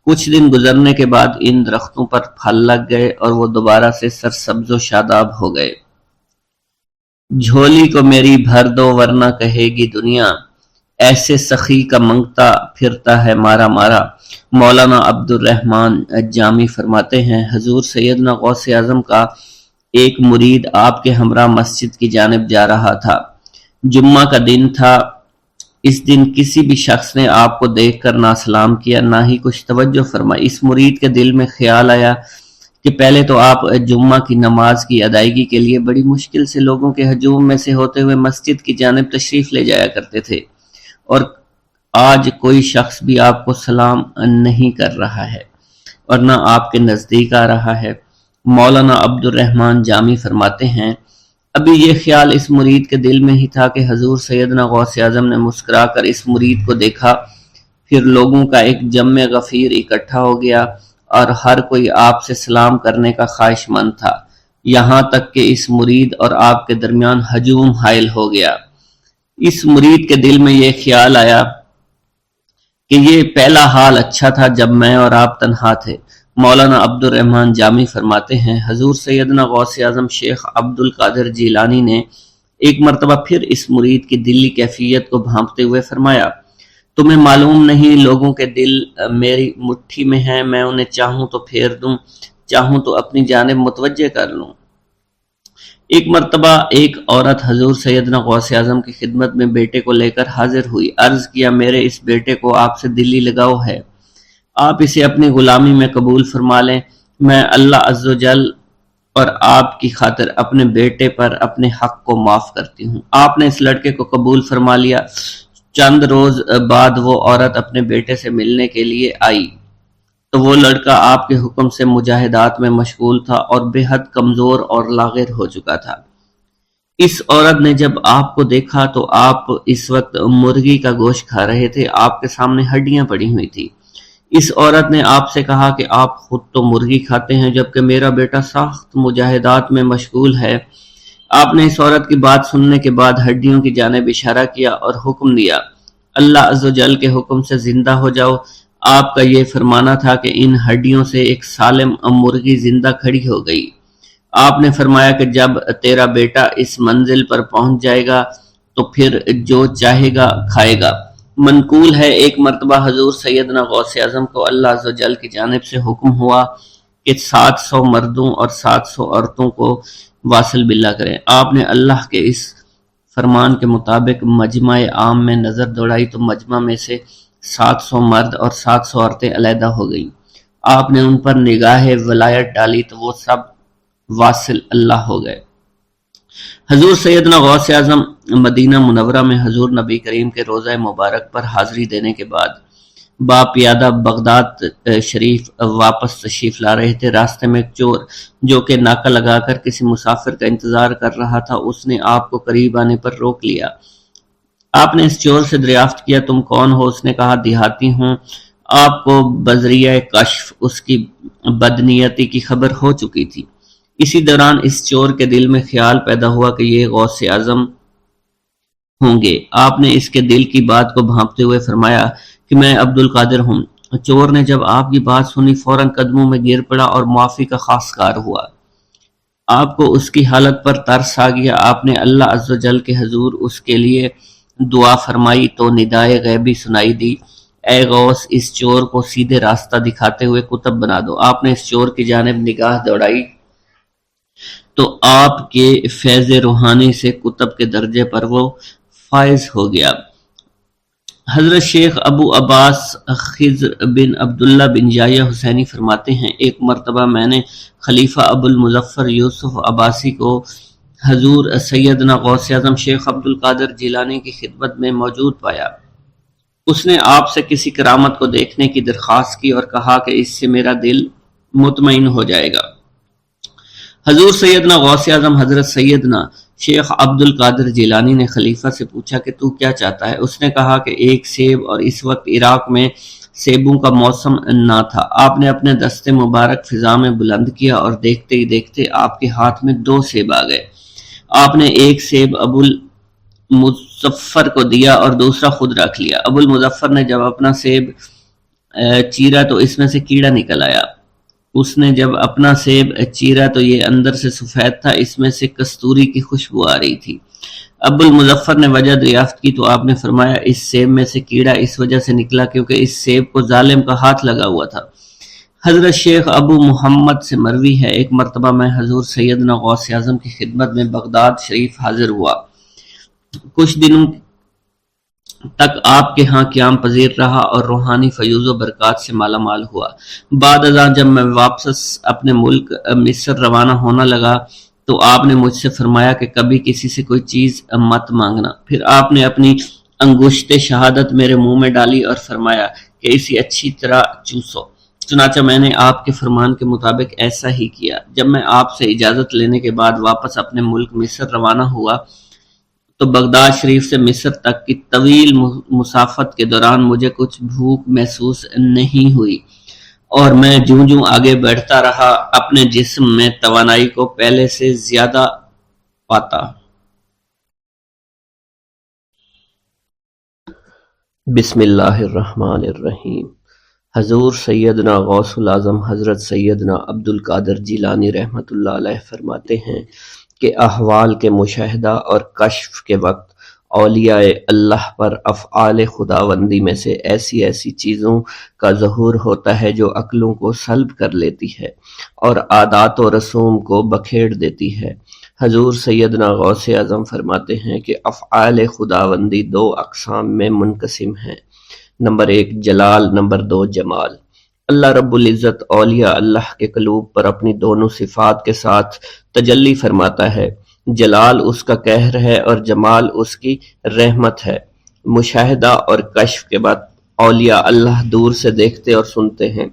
کچھ دن گزرنے کے بعد ان درختوں پر پھل لگ گئے اور وہ دوبارہ سے سرسبز و شاداب ہو گئے۔ جھولی کو میری بھر دو ورنہ کہے گی دنیا، ایسے سخی کا منگتا پھرتا ہے مارا مارا۔ مولانا عبد الرحمن جامی فرماتے ہیں، حضور سیدنا غوث اعظم کا ایک مرید آپ کے ہمراہ مسجد کی جانب جا رہا تھا۔ جمعہ کا دن تھا۔ اس دن کسی بھی شخص نے آپ کو دیکھ کر نہ سلام کیا نہ ہی کچھ توجہ فرمائی۔ اس مرید کے دل میں خیال آیا کہ پہلے تو آپ جمعہ کی نماز کی ادائیگی کے لیے بڑی مشکل سے لوگوں کے ہجوم میں سے ہوتے ہوئے مسجد کی جانب تشریف لے جایا کرتے تھے، اور آج کوئی شخص بھی آپ کو سلام نہیں کر رہا ہے اور نہ آپ کے نزدیک آ رہا ہے۔ مولانا عبد الرحمن جامی فرماتے ہیں، ابھی یہ خیال اس مرید کے دل میں ہی تھا کہ حضور سیدنا غوث اعظم نے مسکرا کر اس مرید کو دیکھا، پھر لوگوں کا ایک جمع غفیر اکٹھا ہو گیا اور ہر کوئی آپ سے سلام کرنے کا خواہش مند تھا، یہاں تک کہ اس مرید اور آپ کے درمیان ہجوم حائل ہو گیا۔ اس مرید کے دل میں یہ خیال آیا کہ یہ پہلا حال اچھا تھا جب میں اور آپ تنہا تھے۔ مولانا عبد الرحمن جامی فرماتے ہیں، حضور سیدنا غوث اعظم شیخ عبد القادر جیلانی نے ایک مرتبہ پھر اس مرید کی دلی کیفیت کو بھانپتے ہوئے فرمایا، تمہیں معلوم نہیں لوگوں کے دل میری مٹھی میں ہیں، میں انہیں چاہوں تو پھیر دوں، چاہوں تو اپنی جانب متوجہ کر لوں۔ ایک مرتبہ ایک عورت حضور سیدنا غوث اعظم کی خدمت میں بیٹے کو لے کر حاضر ہوئی۔ عرض کیا، میرے اس بیٹے کو آپ سے دلی لگاؤ ہے، آپ اسے اپنی غلامی میں قبول فرما لیں۔ میں اللہ عز و جل اور آپ کی خاطر اپنے بیٹے پر اپنے حق کو معاف کرتی ہوں۔ آپ نے اس لڑکے کو قبول فرما لیا۔ چند روز بعد وہ عورت اپنے بیٹے سے ملنے کے لیے آئی تو وہ لڑکا آپ کے حکم سے مجاہدات میں مشغول تھا اور بے حد کمزور اور لاغر ہو چکا تھا۔ اس عورت نے جب آپ کو دیکھا تو آپ اس وقت مرغی کا گوشت کھا رہے تھے، آپ کے سامنے ہڈیاں پڑی ہوئی تھی۔ اس عورت نے آپ سے کہا کہ آپ خود تو مرغی کھاتے ہیں جبکہ میرا بیٹا سخت مجاہدات میں مشغول ہے۔ آپ نے اس عورت کی بات سننے کے بعد ہڈیوں کی جانب اشارہ کیا اور حکم دیا، اللہ عز و جل کے حکم سے زندہ ہو جاؤ۔ آپ کا یہ فرمانا تھا کہ ان ہڈیوں سے ایک سالم مرغی زندہ کھڑی ہو گئی۔ آپ نے فرمایا کہ جب تیرا بیٹا اس منزل پر پہنچ جائے گا تو پھر جو چاہے گا کھائے گا۔ منقول ہے ایک مرتبہ حضور سیدنا غوث اعظم کو اللہ عز و جل کی جانب سے حکم ہوا کہ 700 مردوں اور 700 عورتوں کو واصل باللہ کریں۔ آپ نے اللہ کے اس فرمان کے مطابق مجمع عام میں نظر دوڑائی تو مجمع میں سے 700 مرد اور 700 عورتیں علیحدہ ہو گئیں۔ آپ نے ان پر نگاہ ولایت ڈالی تو وہ سب واصل اللہ ہو گئے۔ حضور سیدنا غوث اعظم مدینہ منورہ میں حضور نبی کریم کے روضہ مبارک پر حاضری دینے کے بعد باپیادہ بغداد شریف واپس تشریف لا رہے تھے۔ راستے میں ایک چور جو کہ ناکہ لگا کر کسی مسافر کا انتظار کر رہا تھا، اس نے آپ کو قریب آنے پر روک لیا۔ آپ نے اس چور سے دریافت کیا تم کون ہو؟ اس نے کہا دیہاتی ہوں۔ آپ کو بذریعہ کشف اس کی بدنیتی کی خبر ہو چکی تھی۔ اسی دوران اس چور کے دل میں خیال پیدا ہوا کہ یہ غوث اعظم ہوں گے۔ آپ نے اس کے دل کی بات کو بھانپتے ہوئے فرمایا کہ میں عبد القادر ہوں۔ چور نے جب آپ کی بات سنی فوراً قدموں میں گر پڑا اور معافی کا خواستگار ہوا۔ آپ کو اس کی حالت پر ترس آ گیا۔ آپ نے اللہ عز و جل کے حضور اس کے لیے دعا فرمائی تو ندائے غیبی سنائی دی، اے غوث اس چور کو سیدھے راستہ دکھاتے ہوئے قطب بنا دو۔ آپ نے اس چور کی جانب نگاہ دوڑائی تو آپ کے فیض روحانی سے قطب کے درجے پر وہ فائز ہو گیا۔ حضرت شیخ ابو عباس خضر بن عبداللہ بن یحییٰ حسینی فرماتے ہیں ایک مرتبہ میں نے خلیفہ ابو المظفر یوسف عباسی کو حضور سیدنا غوث اعظم شیخ عبد القادر جیلانی کی خدمت میں موجود پایا۔ اس نے آپ سے کسی کرامت کو دیکھنے کی درخواست کی اور کہا کہ اس سے میرا دل مطمئن ہو جائے گا۔ حضور سیدنا غوث اعظم حضرت سیدنا شیخ عبد القادر جیلانی نے خلیفہ سے پوچھا کہ تو کیا چاہتا ہے؟ اس نے کہا کہ ایک سیب، اور اس وقت عراق میں سیبوں کا موسم نہ تھا۔ آپ نے اپنے دست مبارک فضا میں بلند کیا اور دیکھتے ہی دیکھتے آپ کے ہاتھ میں 2 سیب آ گئے۔ آپ نے ایک سیب ابو المظفر کو دیا اور دوسرا خود رکھ لیا۔ ابو المظفر نے جب اپنا سیب چیرا تو اس میں سے کیڑا نکل آیا۔ اس نے جب اپنا سیب چیرا تو یہ اندر سے سفید تھا، اس میں سے کستوری کی خوشبو آ رہی تھی۔ ابو المظفر نے وجہ دریافت کی تو آپ نے فرمایا اس سیب میں سے کیڑا اس وجہ سے نکلا کیونکہ اس سیب کو ظالم کا ہاتھ لگا ہوا تھا۔ حضرت شیخ ابو محمد سے مروی ہے ایک مرتبہ میں حضور سیدنا غوث اعظم کی خدمت میں بغداد شریف حاضر ہوا۔ کچھ دنوں تک آپ کے ہاں قیام پذیر رہا اور روحانی فیوز و برکات سے مالا مال ہوا۔ بعد ازاں جب میں واپس اپنے ملک مصر روانہ ہونا لگا تو آپ نے مجھ سے فرمایا کہ کبھی کسی سے کوئی چیز مت مانگنا۔ پھر آپ نے اپنی انگشت شہادت میرے منہ میں ڈالی اور فرمایا کہ اسے اچھی طرح چوسو۔ چنانچہ میں نے آپ کے فرمان کے مطابق ایسا ہی کیا۔ جب میں آپ سے اجازت لینے کے بعد واپس اپنے ملک مصر روانہ ہوا تو بغداد شریف سے مصر تک کی طویل مسافت کے دوران مجھے کچھ بھوک محسوس نہیں ہوئی، اور میں جوں جوں آگے بڑھتا رہا اپنے جسم میں توانائی کو پہلے سے زیادہ پاتا۔ بسم اللہ الرحمن الرحیم۔ حضور سیدنا غوث العظم حضرت سیدنا عبد القادر جیلانی رحمۃ اللہ علیہ فرماتے ہیں کہ احوال کے مشاہدہ اور کشف کے وقت اولیاء اللہ پر افعال خداوندی میں سے ایسی ایسی چیزوں کا ظہور ہوتا ہے جو عقلوں کو سلب کر لیتی ہے اور عادات و رسوم کو بکھیر دیتی ہے۔ حضور سیدنا غوث اعظم فرماتے ہیں کہ افعال خداوندی 2 اقسام میں منقسم ہیں، نمبر 1 جلال، نمبر 2 جمال۔ اللہ رب العزت اولیاء اللہ کے قلوب پر اپنی دونوں صفات کے ساتھ تجلی فرماتا ہے۔ جلال اس کا قہر ہے اور جمال اس کی رحمت ہے۔ مشاہدہ اور کشف کے بعد اولیاء اللہ دور سے دیکھتے اور سنتے ہیں،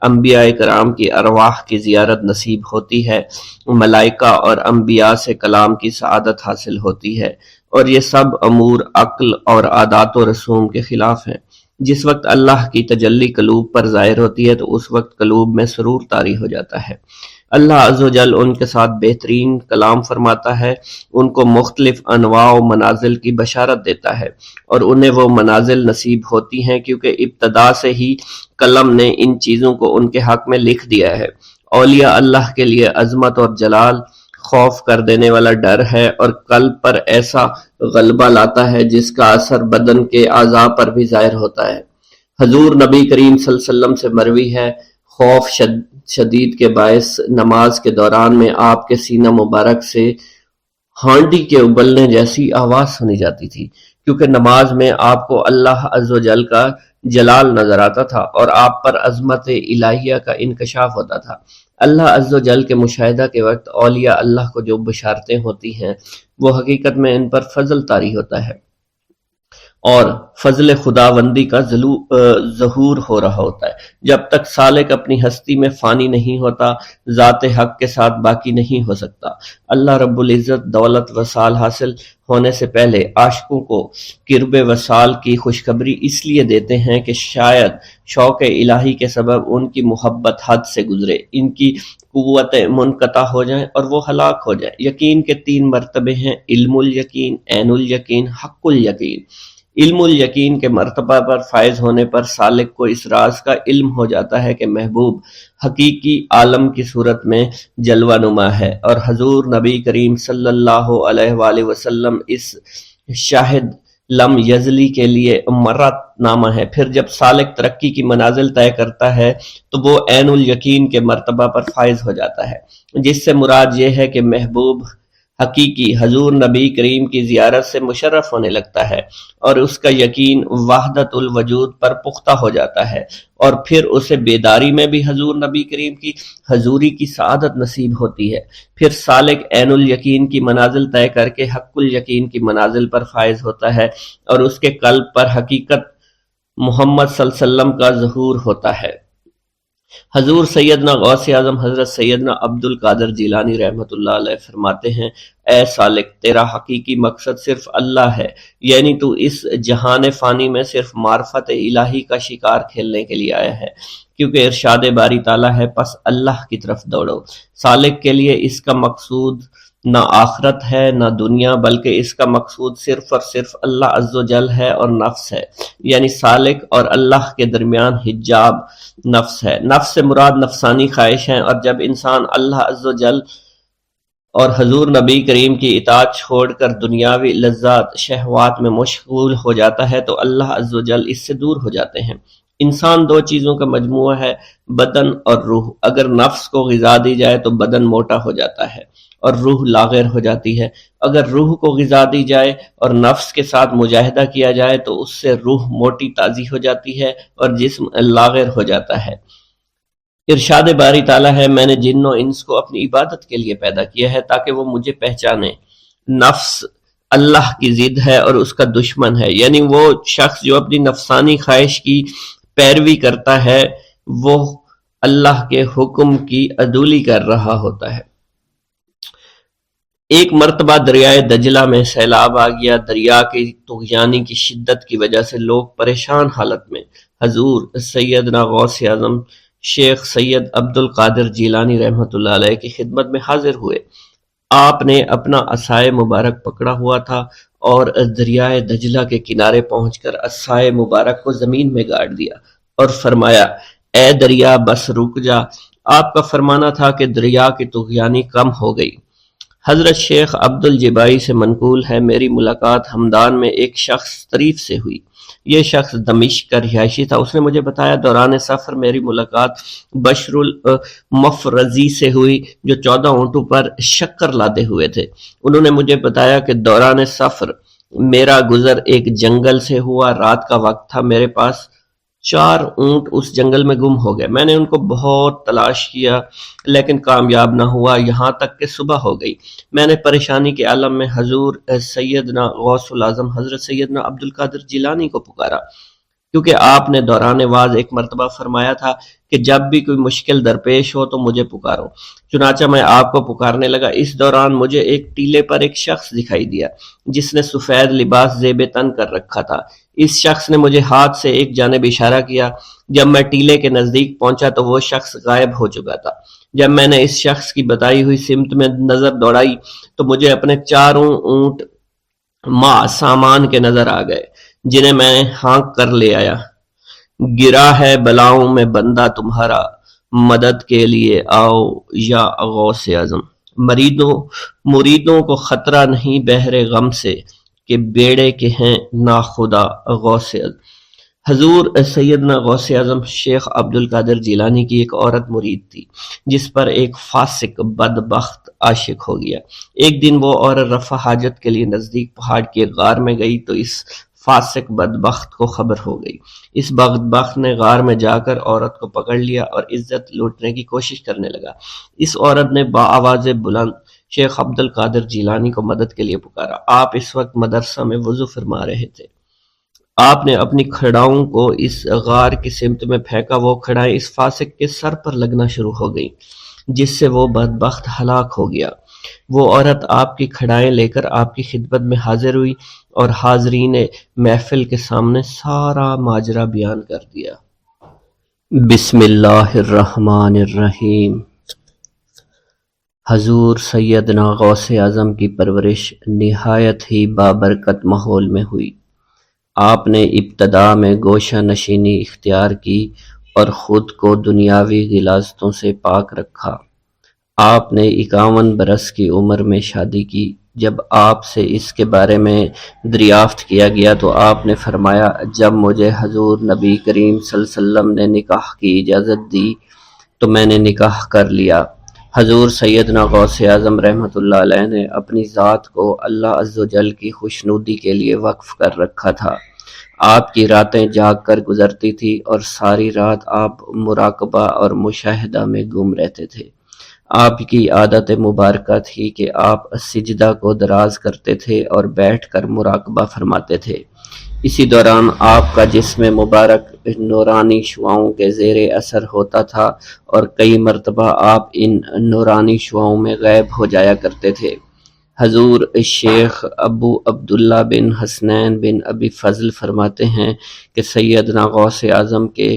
انبیاء کرام کی ارواح کی زیارت نصیب ہوتی ہے، ملائکہ اور انبیاء سے کلام کی سعادت حاصل ہوتی ہے، اور یہ سب امور عقل اور عادات و رسوم کے خلاف ہیں۔ جس وقت اللہ کی تجلی قلوب پر ظاہر ہوتی ہے تو اس وقت قلوب میں سرور طاری ہو جاتا ہے۔ اللہ عز و جل ان کے ساتھ بہترین کلام فرماتا ہے، ان کو مختلف انواع و منازل کی بشارت دیتا ہے، اور انہیں وہ منازل نصیب ہوتی ہیں کیونکہ ابتدا سے ہی قلم نے ان چیزوں کو ان کے حق میں لکھ دیا ہے۔ اولیاء اللہ کے لیے عظمت اور جلال خوف کر دینے والا ڈر ہے اور قلب پر ایسا غلبہ لاتا ہے جس کا اثر بدن کے اعضاء پر بھی ظاہر ہوتا ہے۔ حضور نبی کریم صلی اللہ علیہ وسلم سے مروی ہے، خوف شدید کے باعث نماز کے دوران میں آپ کے سینہ مبارک سے ہانڈی کے ابلنے جیسی آواز سنی جاتی تھی، کیونکہ نماز میں آپ کو اللہ عز و جل کا جلال نظر آتا تھا اور آپ پر عظمت الہیہ کا انکشاف ہوتا تھا۔ اللہ عز و جل کے مشاہدہ کے وقت اولیاء اللہ کو جو بشارتیں ہوتی ہیں وہ حقیقت میں ان پر فضل طاری ہوتا ہے۔ اور فضل خداوندی کا ظہور ہو رہا ہوتا ہے۔ جب تک سالک اپنی ہستی میں فانی نہیں ہوتا، ذات حق کے ساتھ باقی نہیں ہو سکتا۔ اللہ رب العزت دولت وصال حاصل ہونے سے پہلے عاشقوں کو قرب وصال کی خوشخبری اس لیے دیتے ہیں کہ شاید شوق الہی کے سبب ان کی محبت حد سے گزرے، ان کی قوتیں منقطع ہو جائیں اور وہ ہلاک ہو جائیں۔ یقین کے 3 مرتبے ہیں: علم الیقین، عین الیقین، حق الیقین۔ علم الیقین کے مرتبہ پر فائز ہونے پر سالک کو اس راز کا علم ہو جاتا ہے کہ محبوب حقیقی عالم کی صورت میں جلوہ نما ہے، اور حضور نبی کریم صلی اللہ علیہ وآلہ وسلم اس شاہد لم یزلی کے لیے مرت نامہ ہے۔ پھر جب سالک ترقی کی منازل طے کرتا ہے تو وہ عین الیقین کے مرتبہ پر فائز ہو جاتا ہے، جس سے مراد یہ ہے کہ محبوب حقیقی حضور نبی کریم کی زیارت سے مشرف ہونے لگتا ہے، اور اس کا یقین وحدت الوجود پر پختہ ہو جاتا ہے، اور پھر اسے بیداری میں بھی حضور نبی کریم کی حضوری کی سعادت نصیب ہوتی ہے۔ پھر سالک عین الیقین کی منازل طے کر کے حق الیقین کی منازل پر فائز ہوتا ہے، اور اس کے قلب پر حقیقت محمد صلی اللہ علیہ وسلم کا ظہور ہوتا ہے۔ حضور سیدنا غوث اعظم حضرت سیدنا عبد القادر جیلانی رحمۃ اللہ علیہ فرماتے ہیں: اے سالک، تیرا حقیقی مقصد صرف اللہ ہے، یعنی تو اس جہان فانی میں صرف معرفت الہی کا شکار کھیلنے کے لیے آیا ہے، کیونکہ ارشاد باری تعالیٰ ہے پس اللہ کی طرف دوڑو۔ سالک کے لیے اس کا مقصود نہ آخرت ہے نہ دنیا، بلکہ اس کا مقصود صرف اور صرف اللہ عز و جل ہے اور نفس ہے، یعنی سالک اور اللہ کے درمیان حجاب نفس ہے۔ نفس سے مراد نفسانی خواہش ہیں، اور جب انسان اللہ عز و جل اور حضور نبی کریم کی اطاعت چھوڑ کر دنیاوی لذات شہوات میں مشغول ہو جاتا ہے تو اللہ عز و جل اس سے دور ہو جاتے ہیں۔ انسان 2 چیزوں کا مجموعہ ہے، بدن اور روح۔ اگر نفس کو غذا دی جائے تو بدن موٹا ہو جاتا ہے اور روح لاغر ہو جاتی ہے، اگر روح کو غذا دی جائے اور نفس کے ساتھ مجاہدہ کیا جائے تو اس سے روح موٹی تازی ہو جاتی ہے اور جسم لاغر ہو جاتا ہے۔ ارشاد باری تعالیٰ ہے: میں نے جن و انس کو اپنی عبادت کے لیے پیدا کیا ہے تاکہ وہ مجھے پہچانے۔ نفس اللہ کی ضد ہے اور اس کا دشمن ہے، یعنی وہ شخص جو اپنی نفسانی خواہش کی پیروی کرتا ہے وہ اللہ کے حکم کی عدولی کر رہا ہوتا ہے۔ ایک مرتبہ دریائے دجلہ میں سیلاب آ گیا۔ دریا کی طغیانی کی شدت کی وجہ سے لوگ پریشان حالت میں حضور سیدنا غوث اعظم شیخ سید عبد القادر جیلانی رحمۃ اللہ علیہ کی خدمت میں حاضر ہوئے۔ آپ نے اپنا عصائے مبارک پکڑا ہوا تھا اور دریائے دجلہ کے کنارے پہنچ کر عصائے مبارک کو زمین میں گاڑ دیا اور فرمایا: اے دریا بس رک جا۔ آپ کا فرمانا تھا کہ دریا کی طغیانی کم ہو گئی۔ حضرت شیخ عبد الجبائی سے منقول ہے: میری ملاقات ہمدان میں ایک شخص طریف سے ہوئی۔ یہ شخص دمشق کا رہائشی تھا۔ اس نے مجھے بتایا دوران سفر میری ملاقات بشر المفرزی سے ہوئی جو 14 اونٹوں پر شکر لادے ہوئے تھے۔ انہوں نے مجھے بتایا کہ دوران سفر میرا گزر ایک جنگل سے ہوا۔ رات کا وقت تھا، میرے پاس 4 اونٹ اس جنگل میں گم ہو گئے۔ میں نے ان کو بہت تلاش کیا لیکن کامیاب نہ ہوا، یہاں تک کہ صبح ہو گئی۔ میں نے پریشانی کے عالم میں حضور سیدنا غوث الاعظم حضرت سیدنا عبد القادر جیلانی کو پکارا، کیونکہ آپ نے دوران واز ایک مرتبہ فرمایا تھا کہ جب بھی کوئی مشکل درپیش ہو تو مجھے پکارو۔ چنانچہ میں آپ کو پکارنے لگا۔ اس دوران مجھے ایک ٹیلے پر ایک شخص دکھائی دیا جس نے سفید لباس زیب تن کر رکھا تھا۔ اس شخص نے مجھے ہاتھ سے ایک جانب اشارہ کیا۔ جب میں ٹیلے کے نزدیک پہنچا تو وہ شخص غائب ہو چکا تھا۔ جب میں نے اس شخص کی بتائی ہوئی سمت میں نظر دوڑائی تو مجھے اپنے 4 اونٹ سامان کے نظر آ گئے جنہیں میں ہانک کر لے آیا۔ گرا ہے بلاؤں میں بندہ تمہارا، مدد کے لیے آؤ یا غوث اعظم۔ مریدوں کو خطرہ نہیں بحر غم سے کہ بیڑے کے ہیں ناخدا غوث اعظم۔ حضور سیدنا غوث اعظم شیخ عبد القادر جیلانی کی ایک عورت مرید تھی جس پر ایک فاسق بدبخت عاشق ہو گیا۔ ایک دن وہ عورت رفع حاجت کے لیے نزدیک پہاڑ کے غار میں گئی تو اس فاسق بدبخت کو خبر ہو گئی۔ اس بدبخت نے غار میں جا کر عورت کو پکڑ لیا اور عزت لوٹنے کی کوشش کرنے لگا۔ اس عورت نے بآواز بلند شیخ عبد القادر جیلانی کو مدد کے لیے پکارا۔ آپ اس وقت مدرسہ میں وضو فرما رہے تھے۔ آپ نے اپنی کھڑاؤں کو اس غار کی سمت میں پھینکا، وہ کھڑائیں اس فاسق کے سر پر لگنا شروع ہو گئیں، جس سے وہ بدبخت ہلاک ہو گیا۔ وہ عورت آپ کی کھڑائیں لے کر آپ کی خدمت میں حاضر ہوئی اور حاضرین محفل کے سامنے سارا ماجرا بیان کر دیا۔ بسم اللہ الرحمن الرحیم۔ حضور سیدنا غوث اعظم کی پرورش نہایت ہی بابرکت ماحول میں ہوئی۔ آپ نے ابتدا میں گوشہ نشینی اختیار کی اور خود کو دنیاوی غلاظتوں سے پاک رکھا۔ آپ نے 51 برس کی عمر میں شادی کی۔ جب آپ سے اس کے بارے میں دریافت کیا گیا تو آپ نے فرمایا، جب مجھے حضور نبی کریم صلی اللہ علیہ وسلم نے نکاح کی اجازت دی تو میں نے نکاح کر لیا۔ حضور سیدنا غوث اعظم رحمۃ اللہ علیہ نے اپنی ذات کو اللہ عز و جل کی خوشنودی کے لیے وقف کر رکھا تھا۔ آپ کی راتیں جاگ کر گزرتی تھی اور ساری رات آپ مراقبہ اور مشاہدہ میں گم رہتے تھے۔ آپ کی عادت مبارکہ تھی کہ آپ سجدہ کو دراز کرتے تھے اور بیٹھ کر مراقبہ فرماتے تھے۔ اسی دوران آپ کا جسم مبارک نورانی شعاؤں کے زیر اثر ہوتا تھا اور کئی مرتبہ آپ ان نورانی شعاؤں میں غائب ہو جایا کرتے تھے۔ حضور شیخ ابو عبداللہ بن حسنین بن ابی فضل فرماتے ہیں کہ سیدنا غوث اعظم کے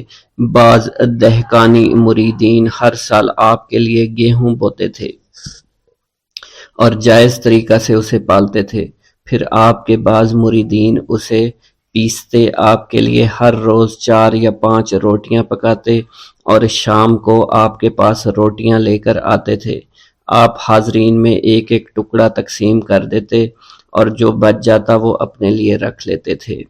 بعض دہقانی مریدین ہر سال آپ کے لیے گیہوں بوتے تھے اور جائز طریقہ سے اسے پالتے تھے۔ پھر آپ کے بعض مریدین اسے پیستے، آپ کے لیے ہر روز 4 یا 5 روٹیاں پکاتے اور شام کو آپ کے پاس روٹیاں لے کر آتے تھے۔ آپ حاضرین میں ایک ایک ٹکڑا تقسیم کر دیتے اور جو بچ جاتا وہ اپنے لیے رکھ لیتے تھے۔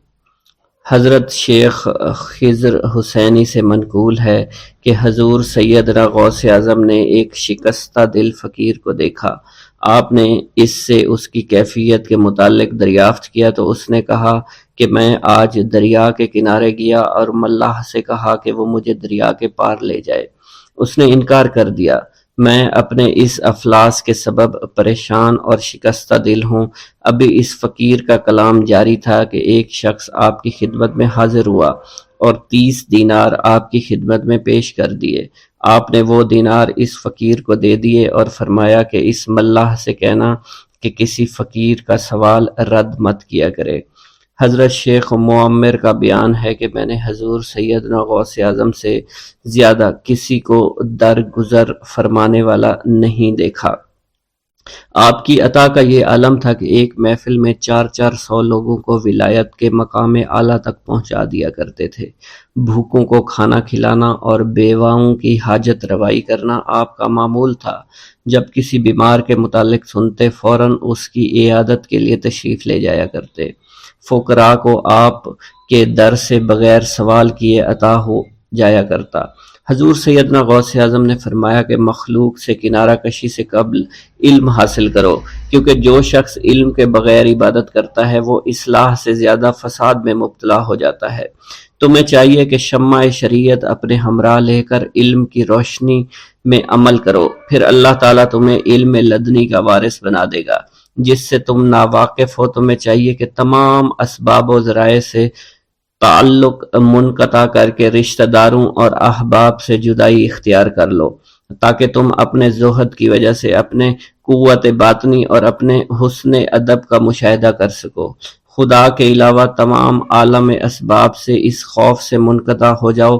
حضرت شیخ خضر حسینی سے منقول ہے کہ حضور سیدنا غوث اعظم نے ایک شکستہ دل فقیر کو دیکھا۔ آپ نے اس سے اس کی کیفیت کے متعلق دریافت کیا تو اس نے کہا کہ میں آج دریا کے کنارے گیا اور ملاح سے کہا کہ وہ مجھے دریا کے پار لے جائے۔ اس نے انکار کر دیا۔ میں اپنے اس افلاس کے سبب پریشان اور شکستہ دل ہوں۔ ابھی اس فقیر کا کلام جاری تھا کہ ایک شخص آپ کی خدمت میں حاضر ہوا اور 30 دینار آپ کی خدمت میں پیش کر دیے۔ آپ نے وہ دینار اس فقیر کو دے دیے اور فرمایا کہ اس ملاح سے کہنا کہ کسی فقیر کا سوال رد مت کیا کرے۔ حضرت شیخ معمر کا بیان ہے کہ میں نے حضور سیدنا غوث اعظم سے زیادہ کسی کو درگزر فرمانے والا نہیں دیکھا۔ آپ کی عطا کا یہ عالم تھا کہ ایک محفل میں 400 لوگوں کو ولایت کے مقام اعلیٰ تک پہنچا دیا کرتے تھے۔ بھوکوں کو کھانا کھلانا اور بیواؤں کی حاجت روائی کرنا آپ کا معمول تھا۔ جب کسی بیمار کے متعلق سنتے فوراً اس کی عیادت کے لیے تشریف لے جایا کرتے۔ فقراء کو آپ کے در سے بغیر سوال کیے عطا ہو جایا کرتا۔ حضور سیدنا غوث اعظم نے فرمایا کہ مخلوق سے کنارہ کشی سے قبل علم حاصل کرو، کیونکہ جو شخص علم کے بغیر عبادت کرتا ہے وہ اصلاح سے زیادہ فساد میں مبتلا ہو جاتا ہے۔ تمہیں چاہیے کہ شمع شریعت اپنے ہمراہ لے کر علم کی روشنی میں عمل کرو، پھر اللہ تعالیٰ تمہیں علم لدنی کا وارث بنا دے گا جس سے تم ناواقف ہو۔ تمہیں چاہیے کہ تمام اسباب و ذرائع سے تعلق منقطع کر کے رشتہ داروں اور احباب سے جدائی اختیار کر لو، تاکہ تم اپنے زہد کی وجہ سے اپنے قوت باطنی اور اپنے حسن ادب کا مشاہدہ کر سکو۔ خدا کے علاوہ تمام عالم اسباب سے اس خوف سے منقطع ہو جاؤ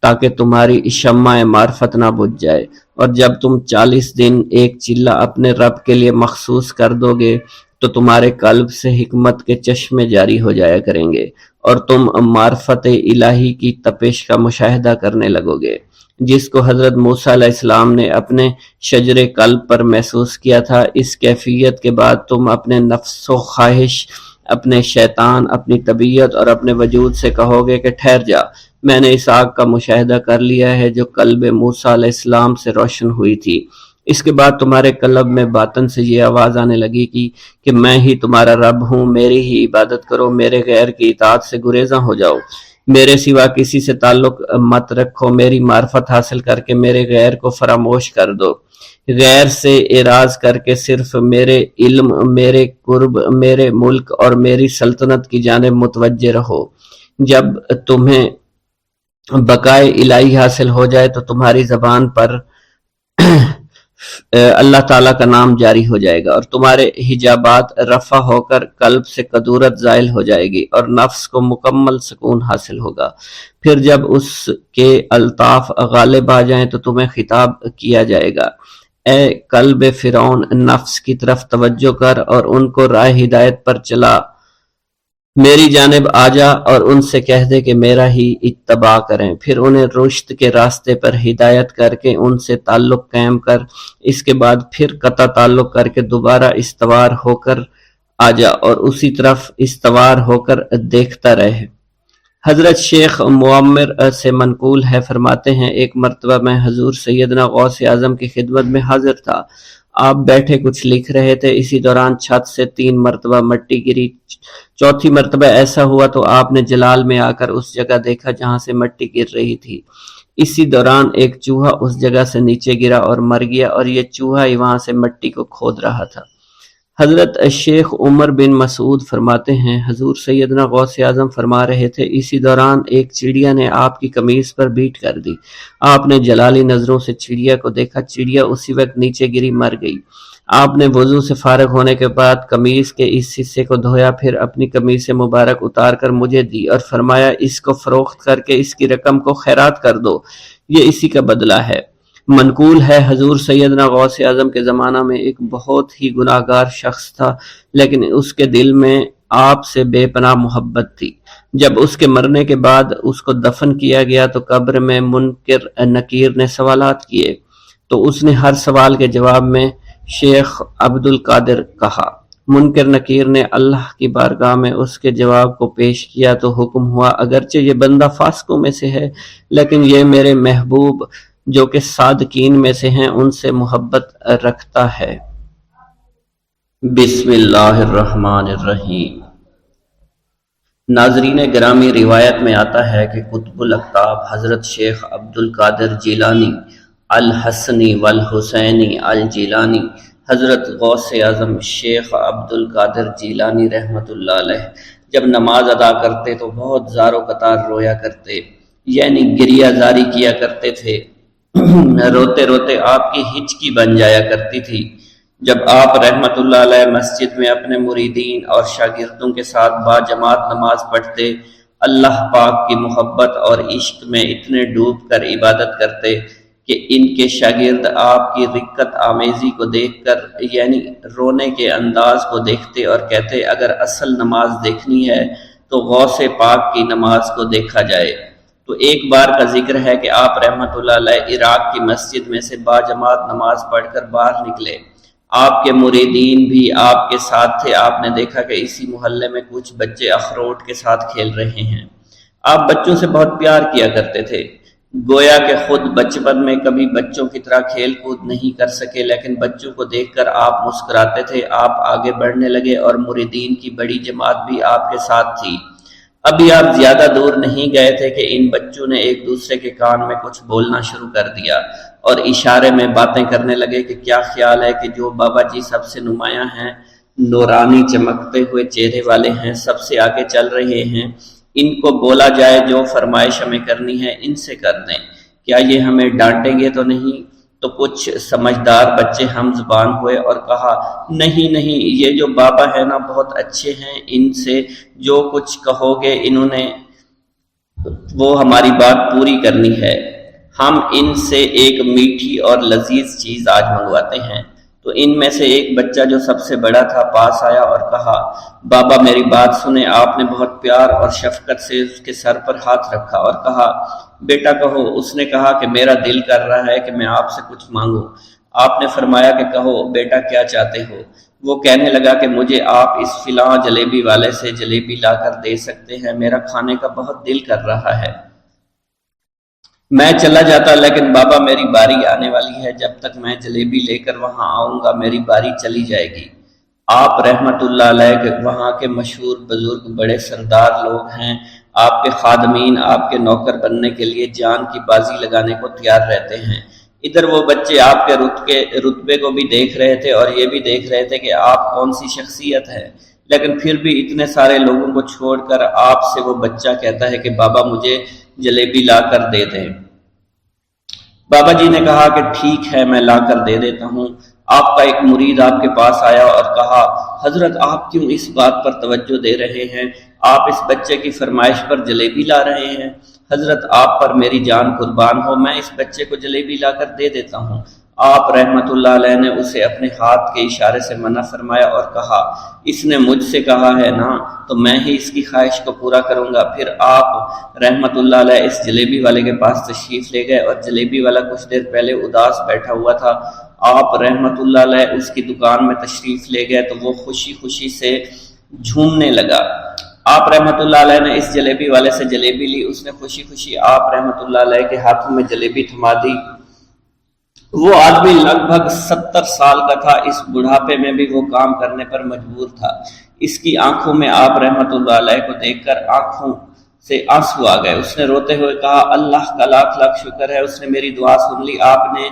تاکہ تمہاری شمع معرفت نہ بجھ جائے، اور جب تم 40 دن ایک چلہ اپنے رب کے لیے مخصوص کر دو گے تو تمہارے قلب سے حکمت کے چشمے جاری ہو جایا کریں گے اور تم معرفت الہی کی تپش کا مشاہدہ کرنے لگو گے، جس کو حضرت موسیٰ علیہ السلام نے اپنے شجر قلب پر محسوس کیا تھا۔ اس کیفیت کے بعد تم اپنے نفس و خواہش، اپنے شیطان، اپنی طبیعت اور اپنے وجود سے کہو گے کہ ٹھہر جا، میں نے اس آگ کا مشاہدہ کر لیا ہے جو قلب موسیٰ علیہ السلام سے روشن ہوئی تھی۔ اس کے بعد تمہارے قلب میں باطن سے یہ آواز آنے لگی کہ میں ہی تمہارا رب ہوں، میری ہی عبادت کرو، میرے غیر کی اطاعت سے گریزاں ہو جاؤ۔ میرے سوا کسی سے تعلق مت رکھو، میری معرفت حاصل کر کے میرے غیر کو فراموش کر دو، غیر سے اعراض کر کے صرف میرے علم، میرے قرب، میرے ملک اور میری سلطنت کی جانب متوجہ رہو۔ جب تمہیں بقائے الہی حاصل ہو جائے تو تمہاری زبان پر اللہ تعالیٰ کا نام جاری ہو جائے گا، اور تمہارے حجابات رفع ہو کر قلب سے کدورت زائل ہو جائے گی، اور نفس کو مکمل سکون حاصل ہوگا۔ پھر جب اس کے الطاف غالب آ جائیں تو تمہیں خطاب کیا جائے گا، اے قلب فرعون، نفس کی طرف توجہ کر اور ان کو راہ ہدایت پر چلا، میری جانب آ جا اور ان سے کہہ دے کہ میرا ہی اتباع کریں، پھر انہیں رشد کے راستے پر ہدایت کر کے ان سے تعلق قائم کر، اس کے بعد پھر قطع تعلق کر کے دوبارہ استوار ہو کر آ جا اور اسی طرف استوار ہو کر دیکھتا رہے۔ حضرت شیخ معمر سے منقول ہے، فرماتے ہیں ایک مرتبہ میں حضور سیدنا غوث اعظم کی خدمت میں حاضر تھا، آپ بیٹھے کچھ لکھ رہے تھے، اسی دوران چھت سے 3 مرتبہ مٹی گری، چوتھی مرتبہ ایسا ہوا تو آپ نے جلال میں آ کر اس جگہ دیکھا جہاں سے مٹی گر رہی تھی، اسی دوران ایک چوہا اس جگہ سے نیچے گرا اور مر گیا، اور یہ چوہا ہی وہاں سے مٹی کو کھود رہا تھا۔ حضرت شیخ عمر بن مسعود فرماتے ہیں حضور سیدنا غوث اعظم فرما رہے تھے، اسی دوران ایک چڑیا نے آپ کی قمیص پر بیٹ کر دی، آپ نے جلالی نظروں سے چڑیا کو دیکھا، چڑیا اسی وقت نیچے گری مر گئی، آپ نے وضو سے فارغ ہونے کے بعد قمیص کے اس حصے کو دھویا، پھر اپنی قمیص مبارک اتار کر مجھے دی اور فرمایا اس کو فروخت کر کے اس کی رقم کو خیرات کر دو، یہ اسی کا بدلہ ہے۔ منقول ہے حضور سیدنا غوث اعظم کے زمانہ میں ایک بہت ہی گناہگار شخص تھا، لیکن اس کے دل میں آپ سے بے پناہ محبت تھی۔ جب اس کے مرنے کے بعد اس کو دفن کیا گیا تو قبر میں منکر نکیر نے سوالات کیے، تو اس نے ہر سوال کے جواب میں شیخ عبد القادر کہا۔ منکر نکیر نے اللہ کی بارگاہ میں اس کے جواب کو پیش کیا تو حکم ہوا اگرچہ یہ بندہ فاسقوں میں سے ہے، لیکن یہ میرے محبوب جو کہ صادقین میں سے ہیں ان سے محبت رکھتا ہے۔ بسم اللہ الرحمن الرحیم۔ ناظرین گرامی، روایت میں آتا ہے کہ قطب الاقطاب حضرت شیخ عبد القادر جیلانی الحسنی والحسینی الجیلانی، حضرت غوث اعظم شیخ عبد القادر جیلانی رحمۃ اللہ علیہ جب نماز ادا کرتے تو بہت زار و قطار رویا کرتے، یعنی گریہ زاری کیا کرتے تھے، روتے روتے آپ کی ہچکی بن جایا کرتی تھی۔ جب آپ رحمت اللہ علیہ مسجد میں اپنے مریدین اور شاگردوں کے ساتھ باجماعت نماز پڑھتے، اللہ پاک کی محبت اور عشق میں اتنے ڈوب کر عبادت کرتے کہ ان کے شاگرد آپ کی رقت آمیزی کو دیکھ کر، یعنی رونے کے انداز کو دیکھتے اور کہتے اگر اصل نماز دیکھنی ہے تو غوث پاک کی نماز کو دیکھا جائے۔ تو ایک بار کا ذکر ہے کہ آپ رحمت اللہ علیہ عراق کی مسجد میں سے باجماعت نماز پڑھ کر باہر نکلے، آپ کے مریدین بھی آپ کے ساتھ تھے، آپ نے دیکھا کہ اسی محلے میں کچھ بچے اخروٹ کے ساتھ کھیل رہے ہیں۔ آپ بچوں سے بہت پیار کیا کرتے تھے، گویا کہ خود بچپن میں کبھی بچوں کی طرح کھیل کود نہیں کر سکے، لیکن بچوں کو دیکھ کر آپ مسکراتے تھے۔ آپ آگے بڑھنے لگے اور مریدین کی بڑی جماعت بھی آپ کے ساتھ تھی۔ ابھی آپ زیادہ دور نہیں گئے تھے کہ ان بچوں نے ایک دوسرے کے کان میں کچھ بولنا شروع کر دیا اور اشارے میں باتیں کرنے لگے کہ کیا خیال ہے کہ جو بابا جی سب سے نمایاں ہیں، نورانی چمکتے ہوئے چہرے والے ہیں، سب سے آگے چل رہے ہیں، ان کو بولا جائے جو فرمائش ہمیں کرنی ہے ان سے کر دیں، کیا یہ ہمیں ڈانٹیں گے تو نہیں؟ تو کچھ سمجھدار بچے ہم زبان ہوئے اور کہا نہیں نہیں، یہ جو بابا ہے نا بہت اچھے ہیں، ان سے جو کچھ کہو گے انہوں نے وہ ہماری بات پوری کرنی ہے، ہم ان سے ایک میٹھی اور لذیذ چیز آج منگواتے ہیں۔ تو ان میں سے ایک بچہ جو سب سے بڑا تھا پاس آیا اور کہا بابا میری بات سنیں۔ آپ نے بہت پیار اور شفقت سے اس کے سر پر ہاتھ رکھا اور کہا بیٹا کہو۔ اس نے کہا کہ میرا دل کر رہا ہے کہ میں آپ سے کچھ مانگوں۔ آپ نے فرمایا کہ کہو بیٹا کیا چاہتے ہو؟ وہ کہنے لگا کہ مجھے آپ اس فلاں جلیبی والے سے جلیبی لا کر دے سکتے ہیں، میرا کھانے کا بہت دل کر رہا ہے۔ میں چلا جاتا لیکن بابا میری باری آنے والی ہے، جب تک میں جلیبی لے کر وہاں آؤں گا میری باری چلی جائے گی۔ آپ رحمت اللہ علیہ کے وہاں کے مشہور بزرگ بڑے سردار لوگ ہیں، آپ کے خادمین آپ کے نوکر بننے کے لیے جان کی بازی لگانے کو تیار رہتے ہیں۔ ادھر وہ بچے آپ کے رتبے کو بھی دیکھ رہے تھے اور یہ بھی دیکھ رہے تھے کہ آپ کون سی شخصیت ہے، لیکن پھر بھی اتنے سارے لوگوں کو چھوڑ کر آپ سے وہ بچہ کہتا ہے کہ بابا مجھے جلیبی لا کر دے دیں۔ بابا جی نے کہا کہ ٹھیک ہے میں لا کر دے دیتا ہوں۔ آپ کا ایک مرید آپ کے پاس آیا اور کہا حضرت آپ کیوں اس بات پر توجہ دے رہے ہیں، آپ اس بچے کی فرمائش پر جلیبی لا رہے ہیں؟ حضرت آپ پر میری جان قربان ہو، میں اس بچے کو جلیبی لا کر دے دیتا ہوں۔ آپ رحمت اللہ علیہ نے اسے اپنے ہاتھ کے اشارے سے منع فرمایا اور کہا اس نے مجھ سے کہا ہے نا تو میں ہی اس کی خواہش کو پورا کروں گا۔ پھر آپ رحمت اللہ علیہ اس جلیبی والے کے پاس تشریف لے گئے اور جلیبی والا کچھ دیر پہلے اداس بیٹھا ہوا تھا۔ آپ رحمت اللہ علیہ اس کی دکان میں تشریف لے گئے تو وہ خوشی خوشی سے جھومنے لگا۔ آپ رحمت اللہ علیہ نے اس جلیبی والے سے جلیبی لی، اس نے خوشی خوشی آپ رحمت اللہ علیہ کے ہاتھوں میں جلیبی تھما دی۔ وہ آدمی لگ بھگ 70 سال کا تھا، اس بڑھاپے میں بھی وہ کام کرنے پر مجبور تھا۔ اس کی آنکھوں میں آپ رحمت اللہ علیہ کو دیکھ کر آنکھوں سے آنسو آ گئے۔ اس نے روتے ہوئے کہا اللہ کا لاکھ لاکھ شکر ہے، اس نے میری دعا سن لی۔ آپ نے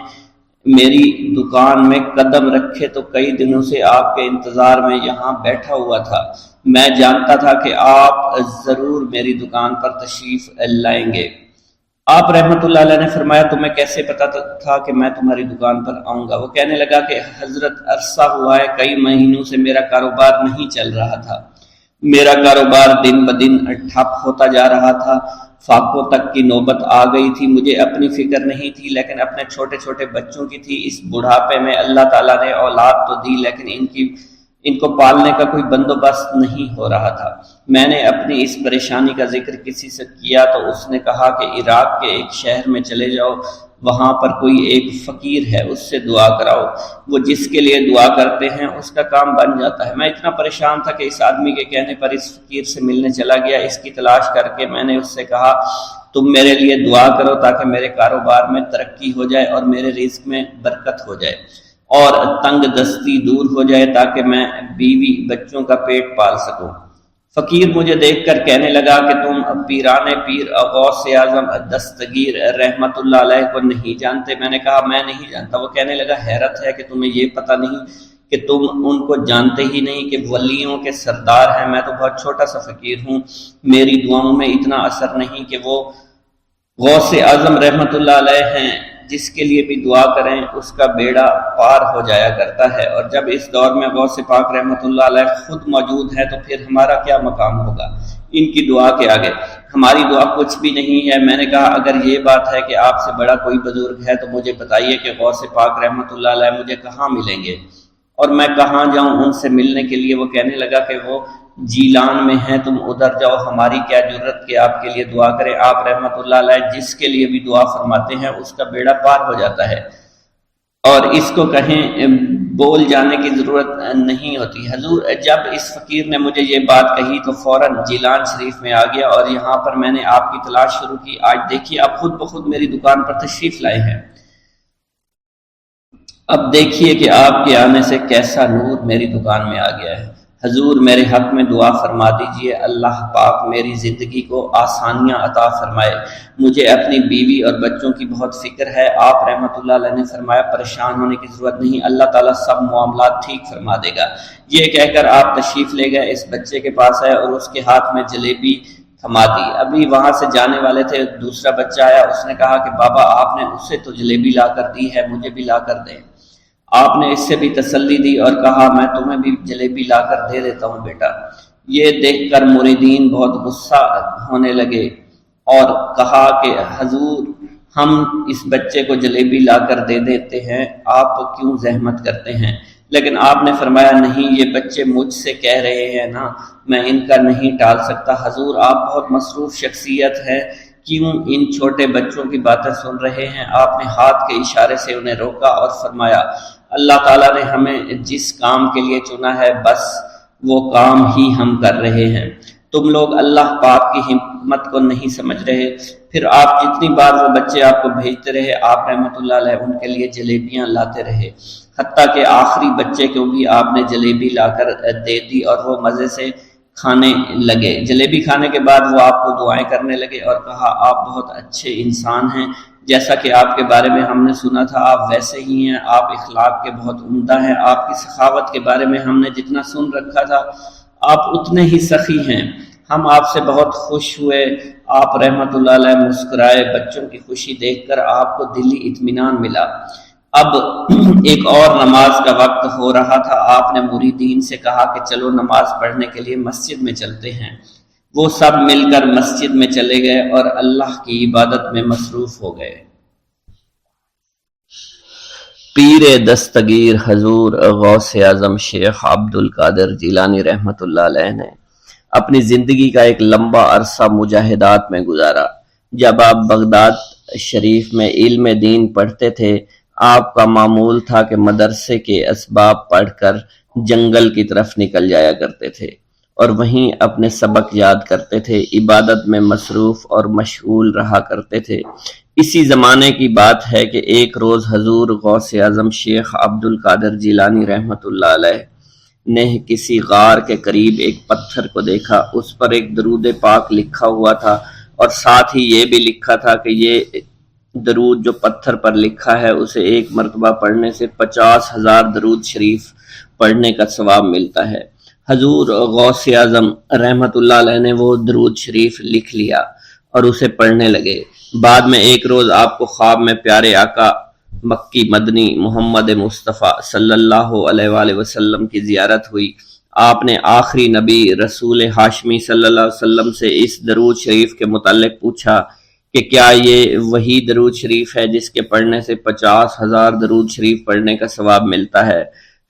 میری دکان میں قدم رکھے تو کئی دنوں سے آپ کے انتظار میں یہاں بیٹھا ہوا تھا۔ میں جانتا تھا کہ آپ ضرور میری دکان پر تشریف لائیں گے۔ آپ رحمت اللہ علیہ نے فرمایا تمہیں کیسے پتا تھا کہ میں تمہاری دکان پر آؤں گا؟ وہ کہنے لگا کہ حضرت عرصہ ہوا ہے، کئی مہینوں سے میرا کاروبار نہیں چل رہا تھا، میرا کاروبار دن بدن ٹھپ ہوتا جا رہا تھا، فاقوں تک کی نوبت آ گئی تھی۔ مجھے اپنی فکر نہیں تھی لیکن اپنے چھوٹے چھوٹے بچوں کی تھی۔ اس بڑھاپے میں اللہ تعالیٰ نے اولاد تو دی لیکن ان کو پالنے کا کوئی بندوبست نہیں ہو رہا تھا۔ میں نے اپنی اس پریشانی کا ذکر کسی سے کیا تو اس نے کہا کہ عراق کے ایک شہر میں چلے جاؤ، وہاں پر کوئی ایک فقیر ہے، اس سے دعا کراؤ، وہ جس کے لیے دعا کرتے ہیں اس کا کام بن جاتا ہے۔ میں اتنا پریشان تھا کہ اس آدمی کے کہنے پر اس فقیر سے ملنے چلا گیا۔ اس کی تلاش کر کے میں نے اس سے کہا تم میرے لیے دعا کرو تاکہ میرے کاروبار میں ترقی ہو جائے اور میرے رزق میں برکت ہو جائے اور تنگ دستی دور ہو جائے تاکہ میں بیوی بچوں کا پیٹ پال سکوں۔ فقیر مجھے دیکھ کر کہنے لگا کہ تم پیرانے پیر غوث اعظم دستگیر رحمت اللہ علیہ کو نہیں جانتے؟ میں نے کہا میں نہیں جانتا۔ وہ کہنے لگا حیرت ہے کہ تمہیں یہ پتہ نہیں کہ تم ان کو جانتے ہی نہیں کہ ولیوں کے سردار ہیں۔ میں تو بہت چھوٹا سا فقیر ہوں، میری دعاؤں میں اتنا اثر نہیں کہ وہ غوث اعظم رحمت اللہ علیہ ہیں، جس کے لیے بھی دعا کریں اس کا بیڑا پار ہو جایا کرتا ہے۔ اور جب اس دور میں غوث پاک رحمت اللہ علیہ خود موجود ہے تو پھر ہمارا کیا مقام ہوگا ان کی دعا کے آگے؟ ہماری دعا کچھ بھی نہیں ہے۔ میں نے کہا اگر یہ بات ہے کہ آپ سے بڑا کوئی بزرگ ہے تو مجھے بتائیے کہ غوث پاک رحمت اللہ علیہ مجھے کہاں ملیں گے اور میں کہاں جاؤں ان سے ملنے کے لیے؟ وہ کہنے لگا کہ وہ جیلان میں ہیں، تم ادھر جاؤ، ہماری کیا جرت کہ آپ کے لیے دعا کریں۔ آپ رحمت اللہ علیہ جس کے لیے بھی دعا فرماتے ہیں اس کا بیڑا پار ہو جاتا ہے اور اس کو کہیں بول جانے کی ضرورت نہیں ہوتی۔ حضور جب اس فقیر نے مجھے یہ بات کہی تو فوراً جیلان شریف میں آ گیا اور یہاں پر میں نے آپ کی تلاش شروع کی۔ آج دیکھیے آپ خود بخود میری دکان پر تشریف لائے ہیں۔ اب دیکھیے کہ آپ کے آنے سے کیسا نور میری دکان میں آ گیا ہے۔ حضور میرے حق میں دعا فرما دیجئے، اللہ پاک میری زندگی کو آسانیاں عطا فرمائے، مجھے اپنی بیوی اور بچوں کی بہت فکر ہے۔ آپ رحمت اللہ علیہ نے فرمایا پریشان ہونے کی ضرورت نہیں، اللہ تعالیٰ سب معاملات ٹھیک فرما دے گا۔ یہ کہہ کر آپ تشریف لے گئے، اس بچے کے پاس آئے اور اس کے ہاتھ میں جلیبی تھما دی۔ ابھی وہاں سے جانے والے تھے، دوسرا بچہ آیا، اس نے کہا کہ بابا آپ نے اسے تو جلیبی لا کر دی ہے، مجھے بھی لا کر دیں۔ آپ نے اس سے بھی تسلی دی اور کہا میں تمہیں بھی جلیبی لا کر دے دیتا ہوں بیٹا۔ یہ دیکھ کر مریدین بہت غصہ ہونے لگے اور کہا کہ حضور ہم اس بچے کو جلیبی لا کر دے دیتے ہیں، آپ کیوں زحمت کرتے ہیں؟ لیکن آپ نے فرمایا نہیں، یہ بچے مجھ سے کہہ رہے ہیں نا، میں ان کا نہیں ٹال سکتا۔ حضور آپ بہت مصروف شخصیت ہے، کیوں ان چھوٹے بچوں کی باتیں سن رہے ہیں؟ آپ نے ہاتھ کے اشارے سے انہیں روکا اور فرمایا اللہ تعالیٰ نے ہمیں جس کام کے لیے چنا ہے بس وہ کام ہی ہم کر رہے ہیں، تم لوگ اللہ پاک کی حکمت کو نہیں سمجھ رہے۔ پھر آپ جتنی بار وہ بچے آپ کو بھیجتے رہے، آپ رحمت اللہ علیہ ان کے لیے جلیبیاں لاتے رہے، حتیٰ کہ آخری بچے کو بھی آپ نے جلیبی لا کر دے دی اور وہ مزے سے کھانے لگے۔ جلیبی کھانے کے بعد وہ آپ کو دعائیں کرنے لگے اور کہا آپ بہت اچھے انسان ہیں، جیسا کہ آپ کے بارے میں ہم نے سنا تھا آپ ویسے ہی ہیں، آپ اخلاق کے بہت عمدہ ہیں، آپ کی سخاوت کے بارے میں ہم نے جتنا سن رکھا تھا آپ اتنے ہی سخی ہیں، ہم آپ سے بہت خوش ہوئے۔ آپ رحمت اللہ علیہ مسکرائے، بچوں کی خوشی دیکھ کر آپ کو دلی اطمینان ملا۔ اب ایک اور نماز کا وقت ہو رہا تھا، آپ نے مریدین سے کہا کہ چلو نماز پڑھنے کے لیے مسجد میں چلتے ہیں۔ وہ سب مل کر مسجد میں چلے گئے اور اللہ کی عبادت میں مصروف ہو گئے۔ پیر دستگیر حضور غوث اعظم شیخ عبد القادر جیلانی رحمۃ اللہ علیہ نے اپنی زندگی کا ایک لمبا عرصہ مجاہدات میں گزارا۔ جب آپ بغداد شریف میں علم دین پڑھتے تھے، آپ کا معمول تھا کہ مدرسے کے اسباب پڑھ کر جنگل کی طرف نکل جایا کرتے تھے اور وہیں اپنے سبق یاد کرتے تھے، عبادت میں مصروف اور مشغول رہا کرتے تھے۔ اسی زمانے کی بات ہے کہ ایک روز حضور غوث اعظم شیخ عبد القادر جیلانی رحمۃ اللہ علیہ نے کسی غار کے قریب ایک پتھر کو دیکھا، اس پر ایک درود پاک لکھا ہوا تھا اور ساتھ ہی یہ بھی لکھا تھا کہ یہ درود جو پتھر پر لکھا ہے اسے ایک مرتبہ پڑھنے سے 50,000 درود شریف پڑھنے کا ثواب ملتا ہے۔ حضور غوث اعظم رحمۃ اللہ علیہ نے وہ درود شریف لکھ لیا اور اسے پڑھنے لگے۔ بعد میں ایک روز آپ کو خواب میں پیارے آقا مکی مدنی محمد مصطفیٰ صلی اللہ علیہ وآلہ وسلم کی زیارت ہوئی۔ آپ نے آخری نبی رسول ہاشمی صلی اللہ علیہ وسلم سے اس درود شریف کے متعلق پوچھا کہ کیا یہ وہی درود شریف ہے جس کے پڑھنے سے 50,000 درود شریف پڑھنے کا ثواب ملتا ہے؟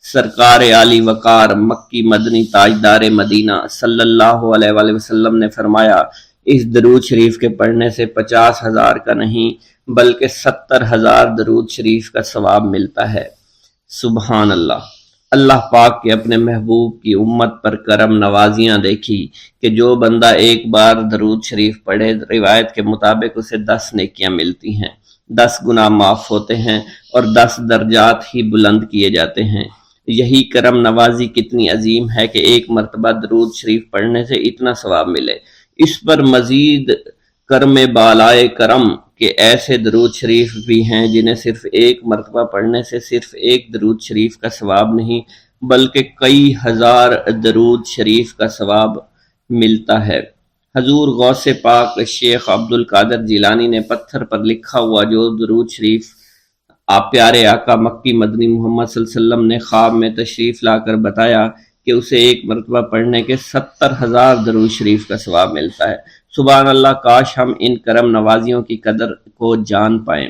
سرکار عالی وقار مکی مدنی تاجدار مدینہ صلی اللہ علیہ وآلہ وسلم نے فرمایا اس درود شریف کے پڑھنے سے 50,000 کا نہیں بلکہ 70,000 درود شریف کا ثواب ملتا ہے۔ سبحان اللہ۔ اللہ پاک کے اپنے محبوب کی امت پر کرم نوازیاں دیکھی کہ جو بندہ ایک بار درود شریف پڑھے، روایت کے مطابق اسے 10 نیکیاں ملتی ہیں، 10 گناہ معاف ہوتے ہیں اور 10 درجات ہی بلند کیے جاتے ہیں۔ یہی کرم نوازی کتنی عظیم ہے کہ ایک مرتبہ درود شریف پڑھنے سے اتنا ثواب ملے۔ اس پر مزید کرم بالائے کرم کہ ایسے درود شریف بھی ہیں جنہیں صرف ایک مرتبہ پڑھنے سے صرف ایک درود شریف کا ثواب نہیں بلکہ کئی ہزار درود شریف کا ثواب ملتا ہے۔ حضور غوث پاک شیخ عبد القادر جیلانی نے پتھر پر لکھا ہوا جو درود شریف آپ پیارے آقا مکی مدنی محمد صلی اللہ علیہ وسلم نے خواب میں تشریف لا کر بتایا کہ اسے ایک مرتبہ پڑھنے کے 70,000 درود شریف کا ثواب ملتا ہے۔ سبحان اللہ، کاش ہم ان کرم نوازیوں کی قدر کو جان پائیں۔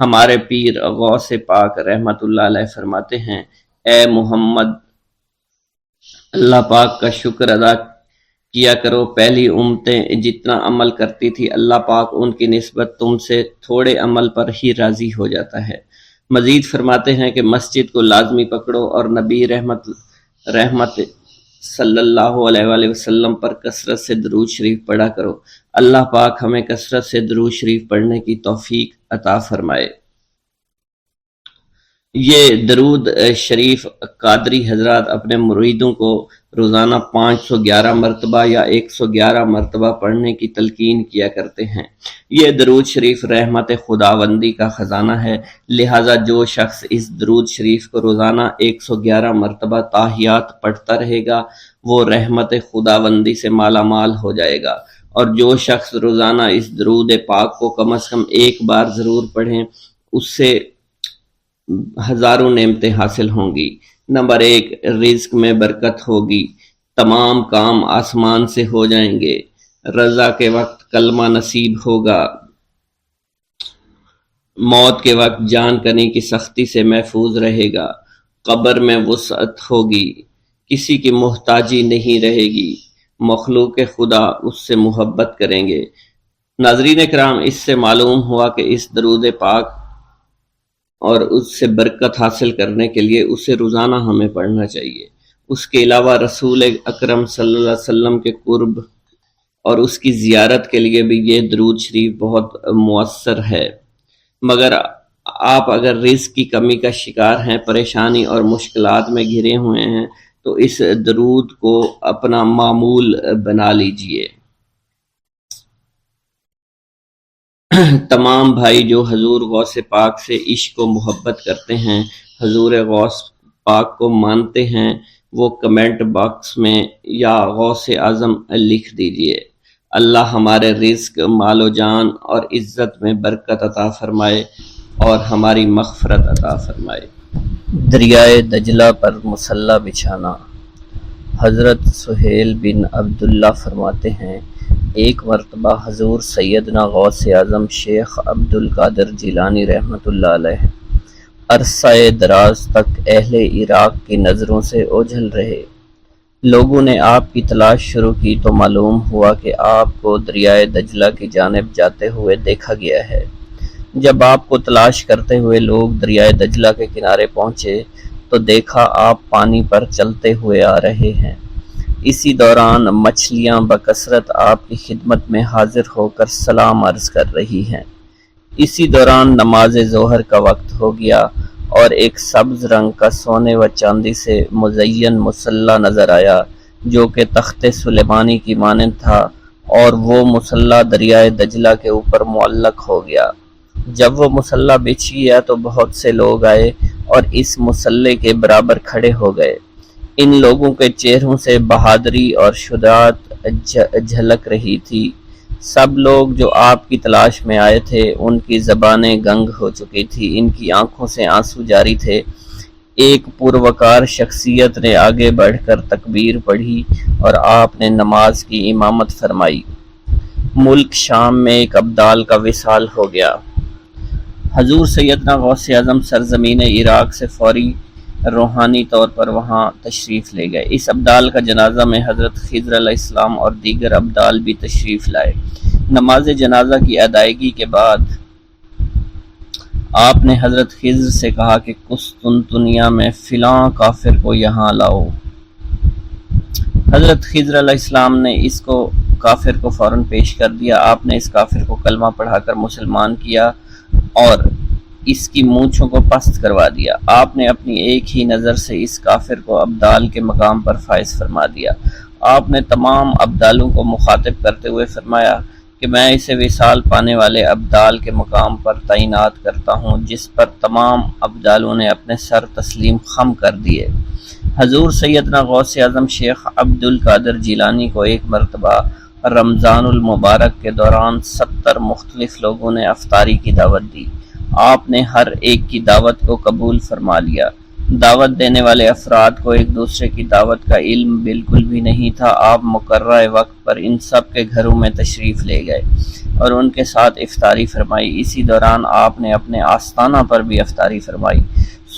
ہمارے پیر غوث پاک رحمت اللہ علیہ فرماتے ہیں، اے محمد، اللہ پاک کا شکر ادا کیا کرو، پہلی امتیں جتنا عمل کرتی تھی اللہ پاک ان کی نسبت تم سے تھوڑے عمل پر ہی راضی ہو جاتا ہے۔ مزید فرماتے ہیں کہ مسجد کو لازمی پکڑو اور نبی رحمت صلی اللہ علیہ وآلہ وسلم پر کثرت سے درود شریف پڑھا کرو۔ اللہ پاک ہمیں کثرت سے درود شریف پڑھنے کی توفیق عطا فرمائے۔ یہ درود شریف قادری حضرات اپنے مریدوں کو روزانہ 511 مرتبہ یا 111 مرتبہ پڑھنے کی تلقین کیا کرتے ہیں۔ یہ درود شریف رحمت خداوندی کا خزانہ ہے، لہٰذا جو شخص اس درود شریف کو روزانہ 111 مرتبہ تاحیات پڑھتا رہے گا وہ رحمت خداوندی سے مالا مال ہو جائے گا، اور جو شخص روزانہ اس درود پاک کو کم از کم ایک بار ضرور پڑھیں اس سے ہزاروں نعمتیں حاصل ہوں گی۔ نمبر 1، رزق میں برکت ہوگی، تمام کام آسمان سے ہو جائیں گے، رضا کے وقت کلمہ نصیب ہوگا، موت کے وقت جان کنی کی سختی سے محفوظ رہے گا، قبر میں وسعت ہوگی، کسی کی محتاجی نہیں رہے گی، مخلوق خدا اس سے محبت کریں گے۔ ناظرین کرام، اس سے معلوم ہوا کہ اس درود پاک اور اس سے برکت حاصل کرنے کے لیے اسے روزانہ ہمیں پڑھنا چاہیے۔ اس کے علاوہ رسول اکرم صلی اللہ علیہ وسلم کے قرب اور اس کی زیارت کے لیے بھی یہ درود شریف بہت مؤثر ہے۔ مگر آپ اگر رزق کی کمی کا شکار ہیں، پریشانی اور مشکلات میں گھرے ہوئے ہیں تو اس درود کو اپنا معمول بنا لیجئے۔ تمام بھائی جو حضور غوث پاک سے عشق و محبت کرتے ہیں، حضور غوث پاک کو مانتے ہیں، وہ کمنٹ باکس میں یا غوث اعظم لکھ دیجئے۔ اللہ ہمارے رزق، مال و جان اور عزت میں برکت عطا فرمائے اور ہماری مغفرت عطا فرمائے۔ دریائے دجلہ پر مصلی بچھانا۔ حضرت سہیل بن عبداللہ فرماتے ہیں، ایک مرتبہ حضور سیدنا غوث اعظم شیخ عبد القادر جیلانی رحمۃ اللہ علیہ عرصہ دراز تک اہل عراق کی نظروں سے اوجھل رہے۔ لوگوں نے آپ کی تلاش شروع کی تو معلوم ہوا کہ آپ کو دریائے دجلہ کی جانب جاتے ہوئے دیکھا گیا ہے۔ جب آپ کو تلاش کرتے ہوئے لوگ دریائے دجلہ کے کنارے پہنچے تو دیکھا آپ پانی پر چلتے ہوئے آ رہے ہیں۔ اسی دوران مچھلیاں بکثرت آپ کی خدمت میں حاضر ہو کر سلام عرض کر رہی ہیں۔ اسی دوران نماز ظہر کا وقت ہو گیا اور ایک سبز رنگ کا سونے و چاندی سے مزین مصلی نظر آیا جو کہ تخت سلیمانی کی مانند تھا، اور وہ مصلی دریائے دجلہ کے اوپر معلق ہو گیا۔ جب وہ مصلی بچھ گیا تو بہت سے لوگ آئے اور اس مصلی کے برابر کھڑے ہو گئے۔ ان لوگوں کے چہروں سے بہادری اور شجاعت جھلک رہی تھی۔ سب لوگ جو آپ کی تلاش میں آئے تھے ان کی زبانیں گنگ ہو چکی تھی، ان کی آنکھوں سے آنسو جاری تھے۔ ایک پروقار شخصیت نے آگے بڑھ کر تکبیر پڑھی اور آپ نے نماز کی امامت فرمائی۔ ملک شام میں ایک ابدال کا وصال ہو گیا۔ حضور سیدنا غوث اعظم سرزمین عراق سے فوری روحانی طور پر وہاں تشریف لے گئے۔ اس ابدال کا جنازہ میں حضرت خضر علیہ السلام اور دیگر ابدال بھی تشریف لائے۔ نماز جنازہ کی ادائیگی کے بعد آپ نے حضرت خضر سے کہا کہ قسطنطنیہ میں فلاں کافر کو یہاں لاؤ۔ حضرت خضر علیہ السلام نے اس کو کافر کو فوراً پیش کر دیا۔ آپ نے اس کافر کو کلمہ پڑھا کر مسلمان کیا اور اس کی مونچھوں کو پست کروا دیا۔ آپ نے اپنی ایک ہی نظر سے اس کافر کو ابدال کے مقام پر فائز فرما دیا۔ آپ نے تمام ابدالوں کو مخاطب کرتے ہوئے فرمایا کہ میں اسے وصال پانے والے ابدال کے مقام پر تعینات کرتا ہوں، جس پر تمام ابدالوں نے اپنے سر تسلیم خم کر دیے۔ حضور سیدنا غوث اعظم شیخ عبد القادر جیلانی کو ایک مرتبہ رمضان المبارک کے دوران 70 مختلف لوگوں نے افطاری کی دعوت دی۔ آپ نے ہر ایک کی دعوت کو قبول فرما لیا۔ دعوت دینے والے افراد کو ایک دوسرے کی دعوت کا علم بالکل بھی نہیں تھا۔ آپ مقررہ وقت پر ان سب کے گھروں میں تشریف لے گئے اور ان کے ساتھ افطاری فرمائی۔ اسی دوران آپ نے اپنے آستانہ پر بھی افطاری فرمائی۔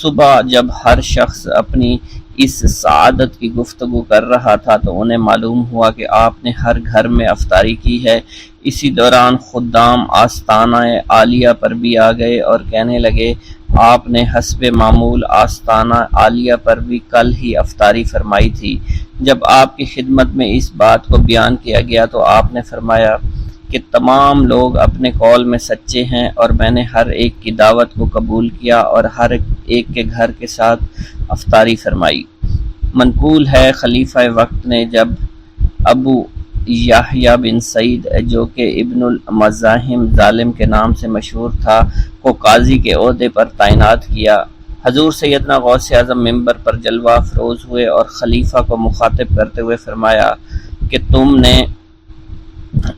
صبح جب ہر شخص اپنی اس سعادت کی گفتگو کر رہا تھا تو انہیں معلوم ہوا کہ آپ نے ہر گھر میں افطاری کی ہے۔ اسی دوران خدام آستانہ عالیہ پر بھی آ گئے اور کہنے لگے، آپ نے حسب معمول آستانہ عالیہ پر بھی کل ہی افطاری فرمائی تھی۔ جب آپ کی خدمت میں اس بات کو بیان کیا گیا تو آپ نے فرمایا کہ تمام لوگ اپنے قول میں سچے ہیں اور میں نے ہر ایک کی دعوت کو قبول کیا اور ہر ایک کے گھر کے ساتھ افطاری فرمائی۔ منقول ہے خلیفہ وقت نے جب ابو یحییٰ بن سعید جو کہ ابن المزاحم ظالم کے نام سے مشہور تھا کو قاضی کے عہدے پر تعینات کیا۔ حضور سیدنا غوث اعظم ممبر پر جلوہ افروز ہوئے اور خلیفہ کو مخاطب کرتے ہوئے فرمایا کہ تم نے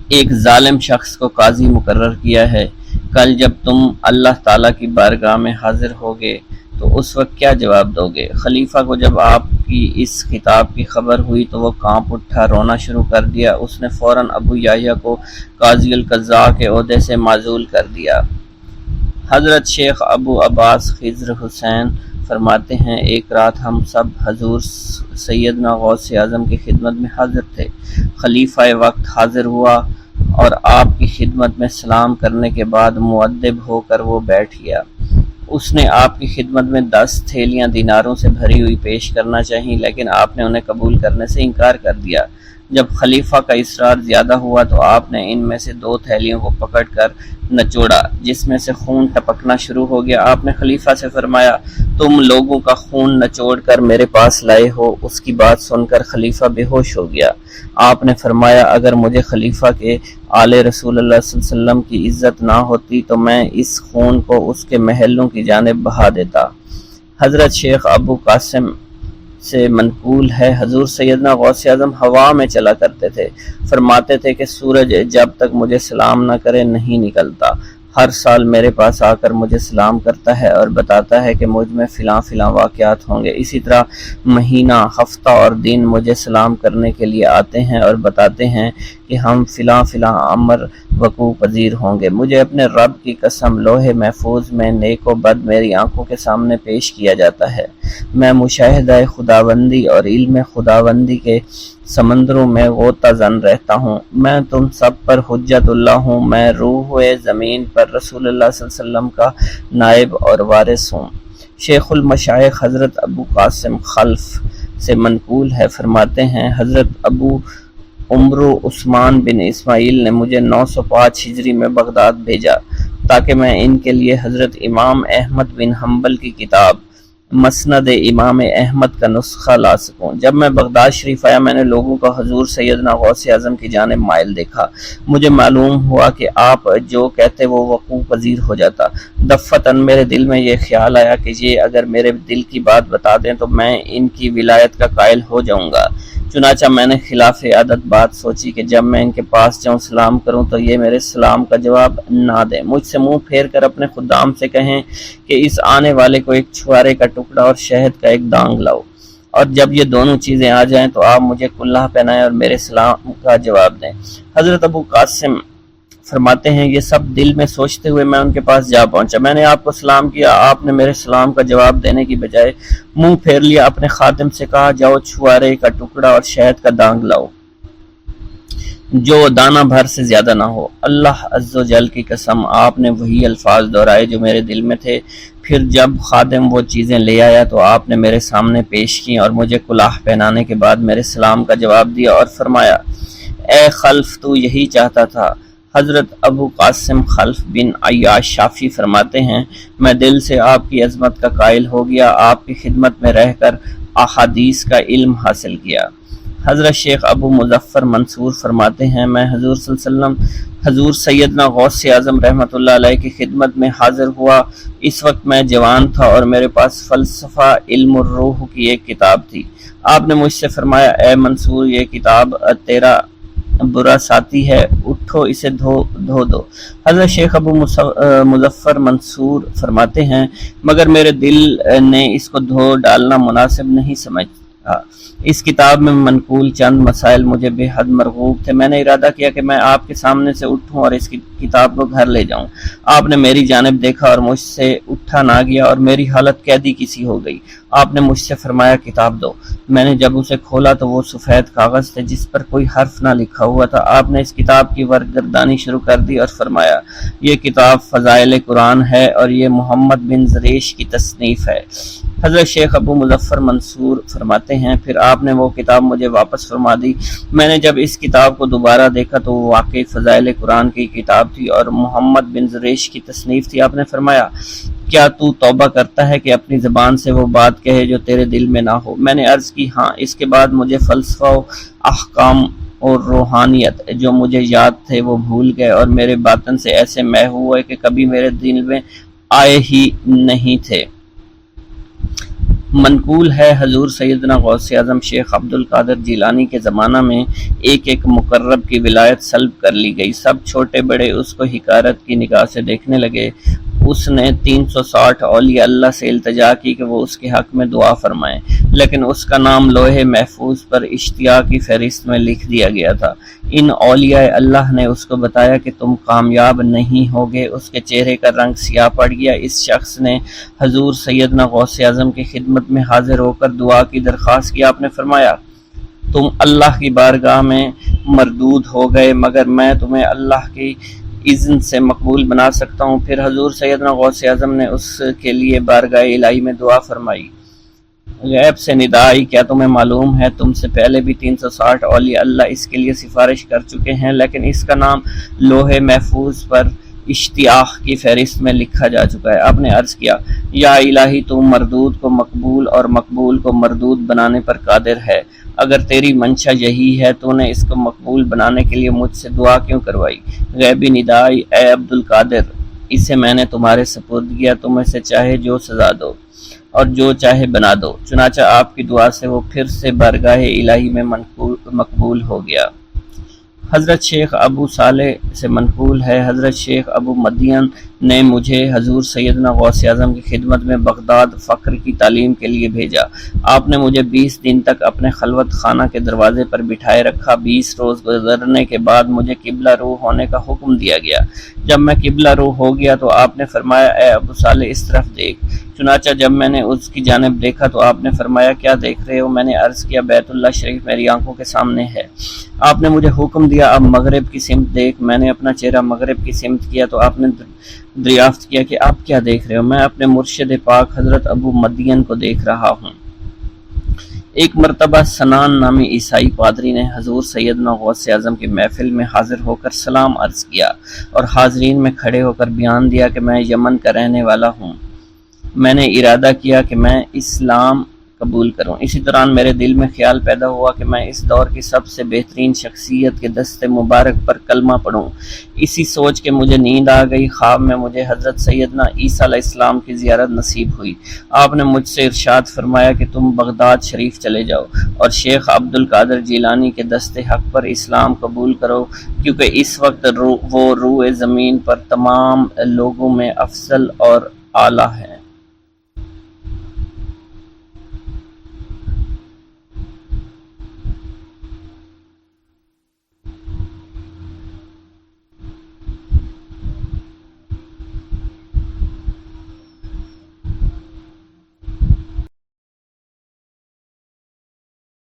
ایک ظالم شخص کو قاضی مقرر کیا ہے، کل جب تم اللہ تعالیٰ کی بارگاہ میں حاضر ہوگے تو اس وقت کیا جواب دو گے؟ خلیفہ کو جب آپ کی اس خطاب کی خبر ہوئی تو وہ کانپ اٹھا، رونا شروع کر دیا۔ اس نے فوراً ابو یحییٰ کو قاضی القضاء کے عہدے سے معزول کر دیا۔ حضرت شیخ ابو عباس خضر حسین فرماتے ہیں، ایک رات ہم سب حضور سیدنا غوث اعظم کی خدمت میں حاضر تھے۔ خلیفہ وقت حاضر ہوا اور آپ کی خدمت میں سلام کرنے کے بعد مؤدب ہو کر وہ بیٹھ گیا۔ اس نے آپ کی خدمت میں 10 تھیلیاں دیناروں سے بھری ہوئی پیش کرنا چاہییں، لیکن آپ نے انہیں قبول کرنے سے انکار کر دیا۔ جب خلیفہ کا اصرار زیادہ ہوا تو آپ نے ان میں سے 2 تھیلیوں کو پکڑ کر نچوڑا جس میں سے خون ٹپکنا شروع ہو گیا۔ آپ نے خلیفہ سے فرمایا تم لوگوں کا خون نچوڑ کر میرے پاس لائے ہو۔ اس کی بات سن کر خلیفہ بے ہوش ہو گیا۔ آپ نے فرمایا اگر مجھے خلیفہ کے آل رسول اللہ صلی اللہ علیہ وسلم کی عزت نہ ہوتی تو میں اس خون کو اس کے محلوں کی جانب بہا دیتا۔ حضرت شیخ ابو قاسم سے منقول ہے حضور سیدنا غوث اعظم ہوا میں چلا کرتے تھے، فرماتے تھے کہ سورج جب تک مجھے سلام نہ کرے نہیں نکلتا، ہر سال میرے پاس آ کر مجھے سلام کرتا ہے اور بتاتا ہے کہ مجھ میں فلاں فلاں واقعات ہوں گے، اسی طرح مہینہ، ہفتہ اور دن مجھے سلام کرنے کے لیے آتے ہیں اور بتاتے ہیں کہ ہم فلاں فلاں امر وقوع پذیر ہوں گے۔ مجھے اپنے رب کی قسم لوح محفوظ میں نیک و بد میری آنکھوں کے سامنے پیش کیا جاتا ہے، میں مشاہدہ خداوندی اور علم خداوندی کے سمندروں میں غوطہ زن رہتا ہوں، میں تم سب پر حجت اللہ ہوں، میں روح زمین پر رسول اللہ صلی اللہ علیہ وسلم کا نائب اور وارث ہوں۔ شیخ المشائخ حضرت ابو قاسم خلف سے منقول ہے، فرماتے ہیں حضرت ابو عمرو عثمان بن اسماعیل نے مجھے 905 ہجری میں بغداد بھیجا تاکہ میں ان کے لیے حضرت امام احمد بن حنبل کی کتاب مسند امام احمد کا نسخہ لا سکوں۔ جب میں بغداد شریف آیا میں نے لوگوں کو حضور سیدنا غوث اعظم کی جانب مائل دیکھا، مجھے معلوم ہوا کہ آپ جو کہتے وہ وقوع پذیر ہو جاتا۔ دفتن میرے دل میں یہ خیال آیا کہ یہ اگر میرے دل کی بات بتا دیں تو میں ان کی ولایت کا قائل ہو جاؤں گا، چنانچہ میں نے خلاف عادت بات سوچی کہ جب میں ان کے پاس جاؤں سلام کروں تو یہ میرے سلام کا جواب نہ دیں، مجھ سے منہ پھیر کر اپنے خدام سے کہیں کہ اس آنے والے کو ایک چھوارے کا ٹکڑا اور شہد کا ایک دانگ لاؤ، اور جب یہ دونوں چیزیں آ جائیں تو آپ مجھے کلہ پہنائیں اور میرے سلام کا جواب دیں۔ حضرت ابو قاسم فرماتے ہیں یہ سب دل میں سوچتے ہوئے میں ان کے پاس جا پہنچا، میں نے آپ کو سلام کیا، آپ نے میرے سلام کا جواب دینے کی بجائے منہ پھیر لیا، اپنے خادم سے کہا جاؤ چھوارے کا ٹکڑا اور شہد کا دانگ لاؤ جو دانہ بھر سے زیادہ نہ ہو۔ اللہ عز و جل کی قسم آپ نے وہی الفاظ دہرائے جو میرے دل میں تھے، پھر جب خادم وہ چیزیں لے آیا تو آپ نے میرے سامنے پیش کی اور مجھے کلاه پہنانے کے بعد میرے سلام کا جواب دیا اور فرمایا اے خلف تو یہی چاہتا تھا۔ حضرت ابو قاسم خلف بن عیاش شافی فرماتے ہیں میں دل سے آپ کی عظمت کا قائل ہو گیا، آپ کی خدمت میں رہ کر احادیث کا علم حاصل کیا۔ حضرت شیخ ابو مظفر منصور فرماتے ہیں میں حضور صلی اللہ علیہ وسلم حضور سیدنا غوث اعظم رحمۃ اللہ علیہ کی خدمت میں حاضر ہوا، اس وقت میں جوان تھا اور میرے پاس فلسفہ علم الروح کی ایک کتاب تھی۔ آپ نے مجھ سے فرمایا اے منصور یہ کتاب تیرا برا ساتھی ہے، اٹھو اسے دھو دو۔ حضرت شیخ ابو مظفر منصور فرماتے ہیں مگر میرے دل نے اس کو دھو ڈالنا مناسب نہیں سمجھا، اس کتاب میں منقول چند مسائل مجھے بے حد مرغوب تھے، میں نے ارادہ کیا کہ میں آپ کے سامنے سے اٹھوں اور اس کتاب کو گھر لے جاؤں۔ آپ نے میری جانب دیکھا اور مجھ سے اٹھا نہ گیا اور میری حالت قیدی کسی ہو گئی۔ آپ نے مجھ سے فرمایا کتاب دو، میں نے جب اسے کھولا تو وہ سفید کاغذ تھے جس پر کوئی حرف نہ لکھا ہوا تھا۔ آپ نے اس کتاب کی ورقگردانی شروع کر دی اور فرمایا یہ کتاب فضائل قرآن ہے اور یہ محمد بن زریش کی تصنیف ہے۔ حضرت شیخ ابو مظفر منصور فرماتے ہیں پھر آپ نے وہ کتاب مجھے واپس فرما دی، میں نے جب اس کتاب کو دوبارہ دیکھا تو وہ واقعی فضائل قرآن کی کتاب تھی اور محمد بن زریش کی تصنیف تھی۔ آپ نے فرمایا کیا تو توبہ کرتا ہے کہ اپنی زبان سے وہ بات کہے جو تیرے دل میں نہ ہو؟ میں نے عرض کی ہاں۔ اس کے بعد مجھے فلسفہ و احکام اور روحانیت جو مجھے یاد تھے وہ بھول گئے اور میرے باطن سے ایسے محو ہوئے کہ کبھی میرے دل میں آئے ہی نہیں تھے۔ منقول ہے حضور سیدنا غوث اعظم شیخ عبد القادر جیلانی کے زمانہ میں ایک مقرب کی ولایت سلب کر لی گئی، سب چھوٹے بڑے اس کو حقارت کی نگاہ سے دیکھنے لگے۔ اس نے 360 اولیاء اللہ سے التجا کی کہ وہ اس کے حق میں دعا فرمائیں، لیکن اس کا نام لوح محفوظ پر اشتیاق کی فہرست میں لکھ دیا گیا تھا۔ ان اولیاء اللہ نے اس کو بتایا کہ تم کامیاب نہیں ہوگے، اس کے چہرے کا رنگ سیاہ پڑ گیا۔ اس شخص نے حضور سیدنا غوث اعظم کی خدمت میں حاضر ہو کر دعا کی درخواست کی۔ آپ نے فرمایا تم اللہ کی بارگاہ میں مردود ہو گئے مگر میں تمہیں اللہ کی اذن سے مقبول بنا سکتا ہوں۔ پھر حضور سیدنا غوث اعظم نے اس کے لیے بارگاہ الہی میں دعا فرمائی۔ غیب سے ندا آئی، کیا تمہیں معلوم ہے تم سے پہلے بھی 360 اولیاء اللہ اس کے لیے سفارش کر چکے ہیں، لیکن اس کا نام لوح محفوظ پر اشتیاق کی فہرست میں لکھا جا چکا ہے۔ آپ نے عرض کیا، یا الہی، تو مردود کو مقبول اور مقبول کو مردود بنانے پر قادر ہے۔ اگر تیری منشا یہی ہے تو نے اس کو مقبول بنانے کے لیے مجھ سے دعا کیوں کروائی؟ غیبی ندا آئی، اے عبدالقادر، اسے میں نے تمہارے سپرد کیا، تم اسے چاہے جو سزا دو اور جو چاہے بنا دو۔ چنانچہ آپ کی دعا سے وہ پھر سے بارگاہ الہی میں مقبول ہو گیا۔ حضرت شیخ ابو صالح سے منقول ہے، حضرت شیخ ابو مدین نے مجھے حضور سیدنا غوث اعظم کی خدمت میں بغداد فقر کی تعلیم کے لیے بھیجا۔ آپ نے مجھے 20 دن تک اپنے خلوت خانہ کے دروازے پر بٹھائے رکھا۔ 20 روز گزرنے کے بعد مجھے قبلہ رو ہونے کا حکم دیا گیا۔ جب میں قبلہ رو ہو گیا تو آپ نے فرمایا، اے ابو صالح، اس طرف دیکھ۔ چنانچہ جب میں نے اس کی جانب دیکھا تو آپ نے فرمایا، کیا دیکھ رہے ہو؟ میں نے عرض کیا، بیت اللہ شریف میری آنکھوں کے سامنے ہے۔ آپ نے مجھے حکم دیا، اب مغرب کی سمت دیکھ۔ میں نے اپنا چہرہ مغرب کی سمت کیا تو آپ نے دریافت کیا کہ آپ کیا دیکھ رہے ہو؟ میں اپنے مرشد پاک حضرت ابو مدین کو دیکھ رہا ہوں۔ ایک مرتبہ سنان نامی عیسائی پادری نے حضور سیدنا غوث اعظم کی محفل میں حاضر ہو کر سلام عرض کیا اور حاضرین میں کھڑے ہو کر بیان دیا کہ میں یمن کا رہنے والا ہوں۔ میں نے ارادہ کیا کہ میں اسلام قبول کروں۔ اسی دوران میرے دل میں خیال پیدا ہوا کہ میں اس دور کی سب سے بہترین شخصیت کے دست مبارک پر کلمہ پڑھوں۔ اسی سوچ کے مجھے نیند آ گئی۔ خواب میں مجھے حضرت سیدنا عیسیٰ علیہ السلام کی زیارت نصیب ہوئی۔ آپ نے مجھ سے ارشاد فرمایا کہ تم بغداد شریف چلے جاؤ اور شیخ عبدالقادر جیلانی کے دست حق پر اسلام قبول کرو، کیونکہ اس وقت وہ روئے زمین پر تمام لوگوں میں افضل اور اعلیٰ ہے۔